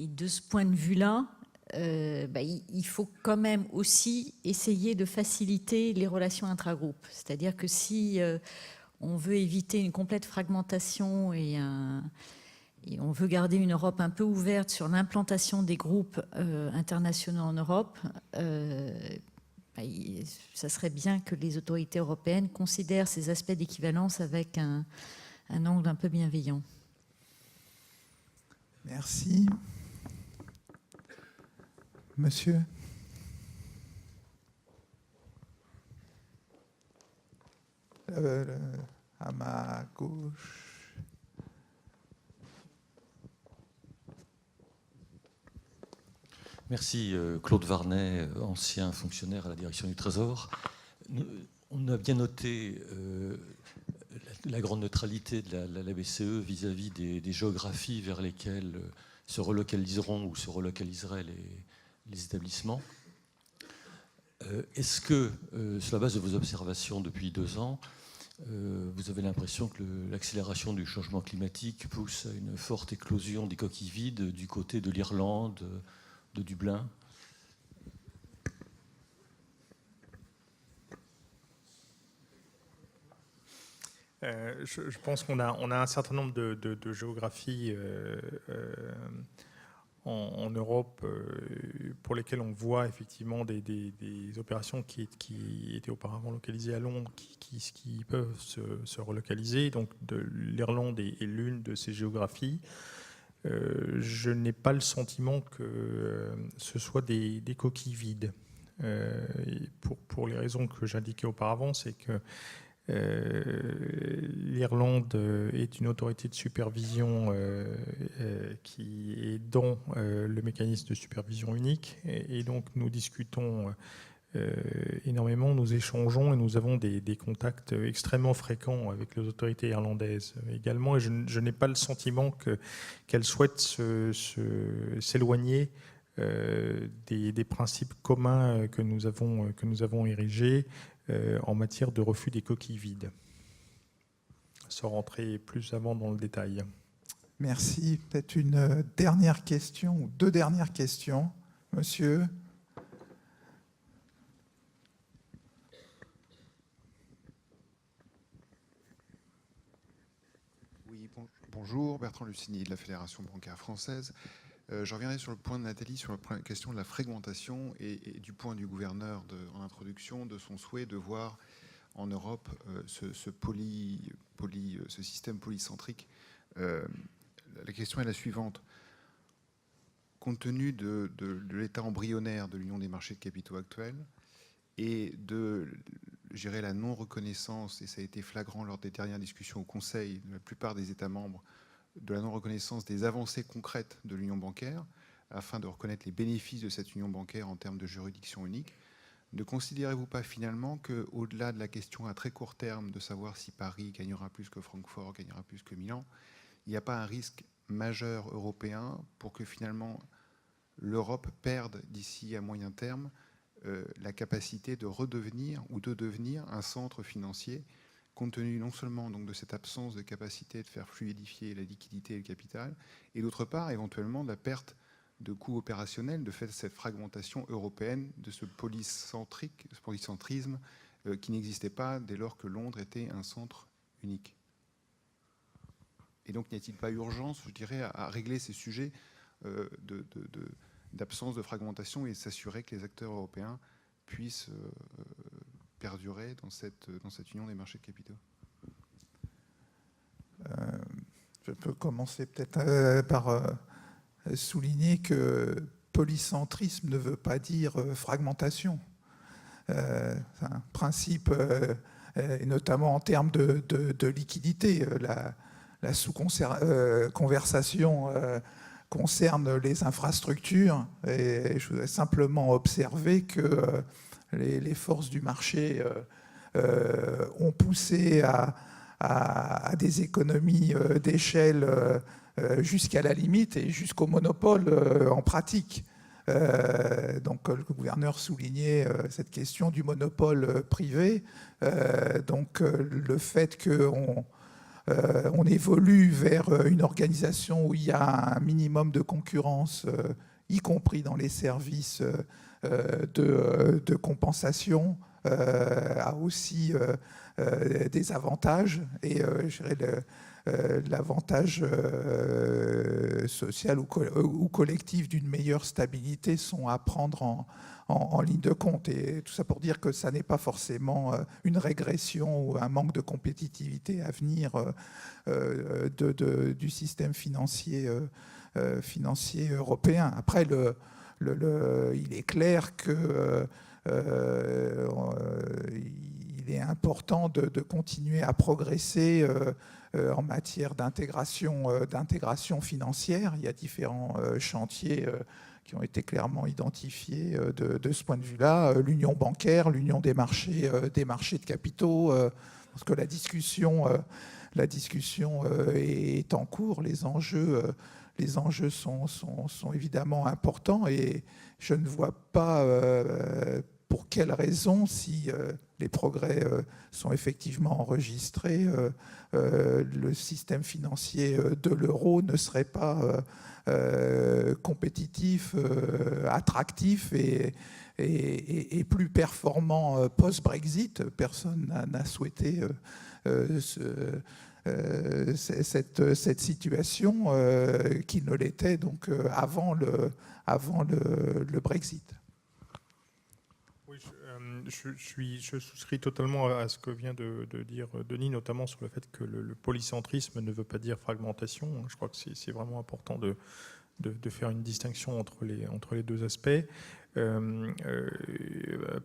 de ce point de vue-là, il faut quand même aussi essayer de faciliter les relations intragroupes. C'est-à-dire que si on veut éviter une complète fragmentation et on veut garder une Europe un peu ouverte sur l'implantation des groupes internationaux en Europe, ça serait bien que les autorités européennes considèrent ces aspects d'équivalence avec un angle un peu bienveillant. Merci. Monsieur. À ma gauche. Merci Claude Varnet, ancien fonctionnaire à la direction du Trésor. On a bien noté la grande neutralité de la BCE vis-à-vis des géographies vers lesquelles se relocaliseront ou se relocaliseraient les établissements. Est-ce que, sur la base de vos observations depuis 2 ans, vous avez l'impression que l'accélération du changement climatique pousse à une forte éclosion des coquilles vides du côté de l'Irlande, de Dublin ? Je pense qu'on a un certain nombre de géographies en Europe pour lesquelles on voit effectivement des opérations qui étaient auparavant localisées à Londres qui peuvent se relocaliser. Donc l'Irlande est l'une de ces géographies. Je n'ai pas le sentiment que ce soit des coquilles vides. Pour les raisons que j'indiquais auparavant, c'est que l'Irlande est une autorité de supervision qui est dans le mécanisme de supervision unique et donc nous discutons énormément, nous échangeons et nous avons des contacts extrêmement fréquents avec les autorités irlandaises également et je n'ai pas le sentiment qu'elles souhaitent s'éloigner des principes communs que nous avons érigés en matière de refus des coquilles vides. Sans rentrer plus avant dans le détail. Merci. Peut-être une dernière question ou 2 dernières questions, monsieur. Oui, bonjour, Bertrand Lucini de la Fédération bancaire française. Je reviendrai sur le point de Nathalie, sur la question de la fragmentation et du point du gouverneur en introduction, de son souhait de voir en Europe ce système polycentrique. La question est la suivante. Compte tenu de l'état embryonnaire de l'Union des marchés de capitaux actuelle et de la non-reconnaissance, et ça a été flagrant lors des dernières discussions au Conseil, de la plupart des États membres, de la non-reconnaissance des avancées concrètes de l'union bancaire, afin de reconnaître les bénéfices de cette union bancaire en termes de juridiction unique, ne considérez-vous pas finalement qu'au-delà de la question à très court terme de savoir si Paris gagnera plus que Francfort, gagnera plus que Milan, il n'y a pas un risque majeur européen pour que finalement l'Europe perde d'ici à moyen terme la capacité de redevenir ou de devenir un centre financier, compte tenu non seulement donc de cette absence de capacité de faire fluidifier la liquidité et le capital, et d'autre part éventuellement de la perte de coûts opérationnels, de fait de cette fragmentation européenne, de ce polycentrisme qui n'existait pas dès lors que Londres était un centre unique. Et donc n'y a-t-il pas urgence, je dirais, à régler ces sujets d'absence de fragmentation et s'assurer que les acteurs européens puissent perdurer dans cette union des marchés de capitaux? Je peux commencer peut-être par souligner que polycentrisme ne veut pas dire fragmentation. C'est un principe, et notamment en termes de liquidité. La sous-conversation concerne les infrastructures et je voudrais simplement observer que les forces du marché ont poussé à des économies d'échelle jusqu'à la limite et jusqu'au monopole en pratique. Donc le gouverneur soulignait cette question du monopole privé. Donc le fait qu'on on évolue vers une organisation où il y a un minimum de concurrence, y compris dans les services de compensation, a aussi des avantages. Et je dirais l'avantage social ou collectif d'une meilleure stabilité sont à prendre en ligne de compte. Et tout ça pour dire que ça n'est pas forcément une régression ou un manque de compétitivité à venir du système financier européen. Après, il est clair que il est important de continuer à progresser en matière d'intégration financière. Il y a différents chantiers qui ont été clairement identifiés de ce point de vue-là. L'union bancaire, l'union des marchés de capitaux, parce que la discussion est en cours. Les enjeux sont évidemment importants et je ne vois pas pour quelle raison, si les progrès sont effectivement enregistrés, le système financier de l'euro ne serait pas compétitif, attractif et plus performant post-Brexit. Personne n'a souhaité cette situation qui ne l'était donc avant le Brexit. Oui, je souscris totalement à ce que vient de dire Denis, notamment sur le fait que le polycentrisme ne veut pas dire fragmentation. Je crois que c'est vraiment important de faire une distinction entre les deux aspects.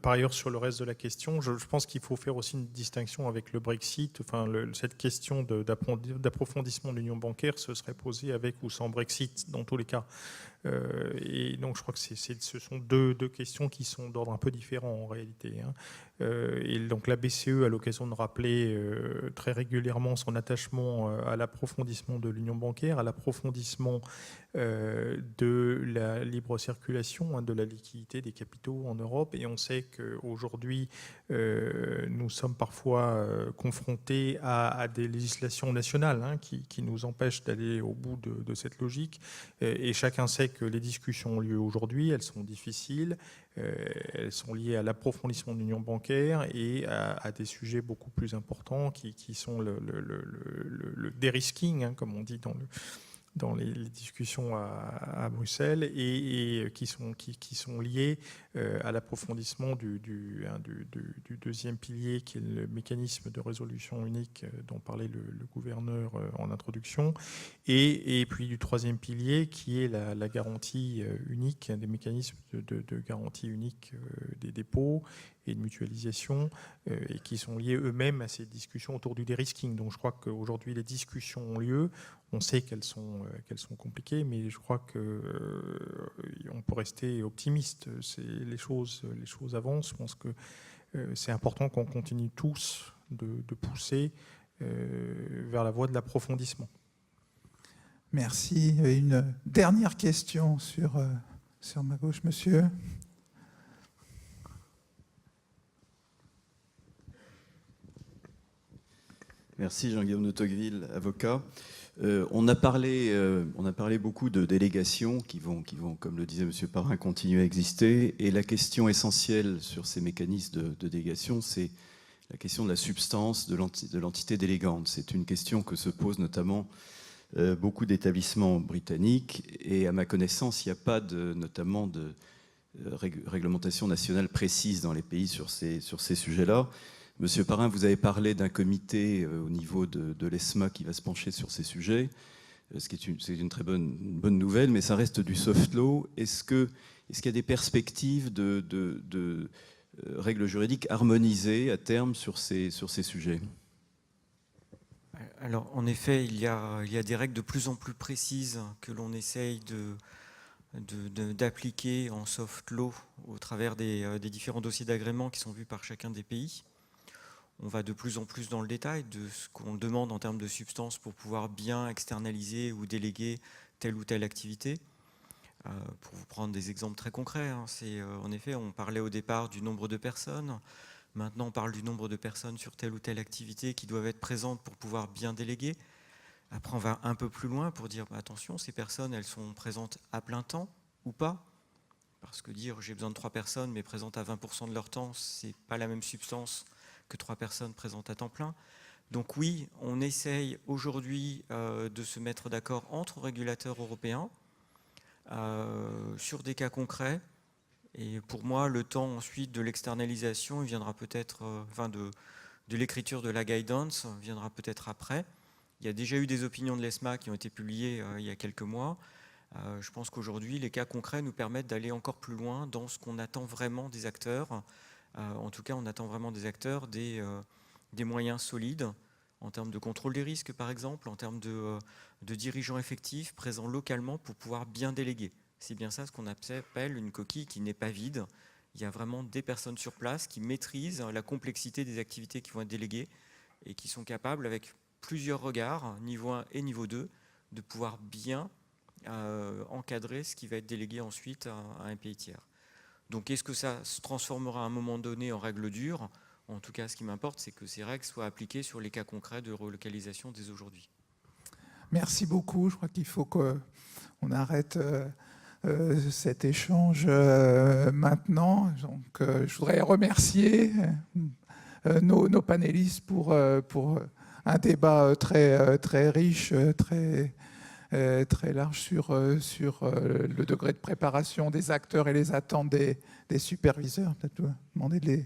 Par ailleurs, sur le reste de la question, je pense qu'il faut faire aussi une distinction avec le Brexit. Enfin, cette question d'approfondissement de l'union bancaire se serait posée avec ou sans Brexit, dans tous les cas. Et donc, je crois que ce sont deux questions qui sont d'ordre un peu différent en réalité. Et donc, la BCE a l'occasion de rappeler très régulièrement son attachement à l'approfondissement de l'union bancaire, à l'approfondissement de la libre circulation, de la liquidité des capitaux en Europe. Et on sait qu'aujourd'hui, nous sommes parfois confrontés à des législations nationales qui nous empêchent d'aller au bout de cette logique. Et chacun sait que les discussions ont lieu aujourd'hui, elles sont difficiles, elles sont liées à l'approfondissement de l'union bancaire et à des sujets beaucoup plus importants qui sont le dérisking, comme on dit dans les discussions à Bruxelles et qui sont liés à l'approfondissement du deuxième pilier qui est le mécanisme de résolution unique dont parlait le gouverneur en introduction et puis du troisième pilier qui est la garantie unique, des mécanismes de garantie unique des dépôts et de mutualisation et qui sont liés eux-mêmes à ces discussions autour du dérisking. Donc je crois qu'aujourd'hui les discussions ont lieu. On sait qu'elles sont compliquées, mais je crois qu'on peut rester optimiste. Les choses avancent. Je pense que c'est important qu'on continue tous de pousser vers la voie de l'approfondissement. Merci. Une dernière question sur ma gauche, monsieur. Merci Jean-Guillaume de Tocqueville, avocat. On a parlé beaucoup de délégations qui vont, comme le disait M. Parrain, continuer à exister. Et la question essentielle sur ces mécanismes de délégation, c'est la question de la substance de l'entité délégante. C'est une question que se posent notamment beaucoup d'établissements britanniques. Et à ma connaissance, il n'y a pas notamment de réglementation nationale précise dans les pays sur ces sujets-là. Monsieur Parrain, vous avez parlé d'un comité au niveau de l'ESMA qui va se pencher sur ces sujets, c'est une très bonne nouvelle, mais ça reste du soft law. Est-ce qu'il y a des perspectives de règles juridiques harmonisées à terme sur ces sujets ? Alors, en effet, il y a des règles de plus en plus précises que l'on essaye d'appliquer en soft law au travers des différents dossiers d'agrément qui sont vus par chacun des pays. On va de plus en plus dans le détail de ce qu'on demande en termes de substance pour pouvoir bien externaliser ou déléguer telle ou telle activité. Pour vous prendre des exemples très concrets, hein, en effet, on parlait au départ du nombre de personnes. Maintenant, on parle du nombre de personnes sur telle ou telle activité qui doivent être présentes pour pouvoir bien déléguer. Après, on va un peu plus loin pour dire, attention, ces personnes, elles sont présentes à plein temps ou pas? Parce que dire j'ai besoin de 3 personnes mais présentes à 20% de leur temps, c'est pas la même substance que 3 personnes présentes à temps plein. Donc oui, on essaye aujourd'hui de se mettre d'accord entre régulateurs européens sur des cas concrets. Et pour moi, le temps ensuite de l'externalisation, il viendra peut-être, de l'écriture de la guidance, viendra peut-être après. Il y a déjà eu des opinions de l'ESMA qui ont été publiées il y a quelques mois. Je pense qu'aujourd'hui, les cas concrets nous permettent d'aller encore plus loin dans ce qu'on attend vraiment des acteurs. En tout cas, on attend vraiment des acteurs des moyens solides en termes de contrôle des risques, par exemple, en termes de dirigeants effectifs présents localement pour pouvoir bien déléguer. C'est bien ça ce qu'on appelle une coquille qui n'est pas vide. Il y a vraiment des personnes sur place qui maîtrisent la complexité des activités qui vont être déléguées et qui sont capables, avec plusieurs regards, niveau 1 et niveau 2, de pouvoir bien encadrer ce qui va être délégué ensuite à un pays tiers. Donc est-ce que ça se transformera à un moment donné en règle dure? En tout cas, ce qui m'importe, c'est que ces règles soient appliquées sur les cas concrets de relocalisation dès aujourd'hui. Merci beaucoup. Je crois qu'il faut qu'on arrête cet échange maintenant. Donc, je voudrais remercier nos panélistes pour un débat très riche, très large sur le degré de préparation des acteurs et les attentes des superviseurs. Peut-être demander de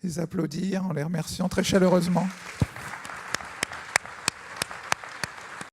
les applaudir en les remerciant très chaleureusement.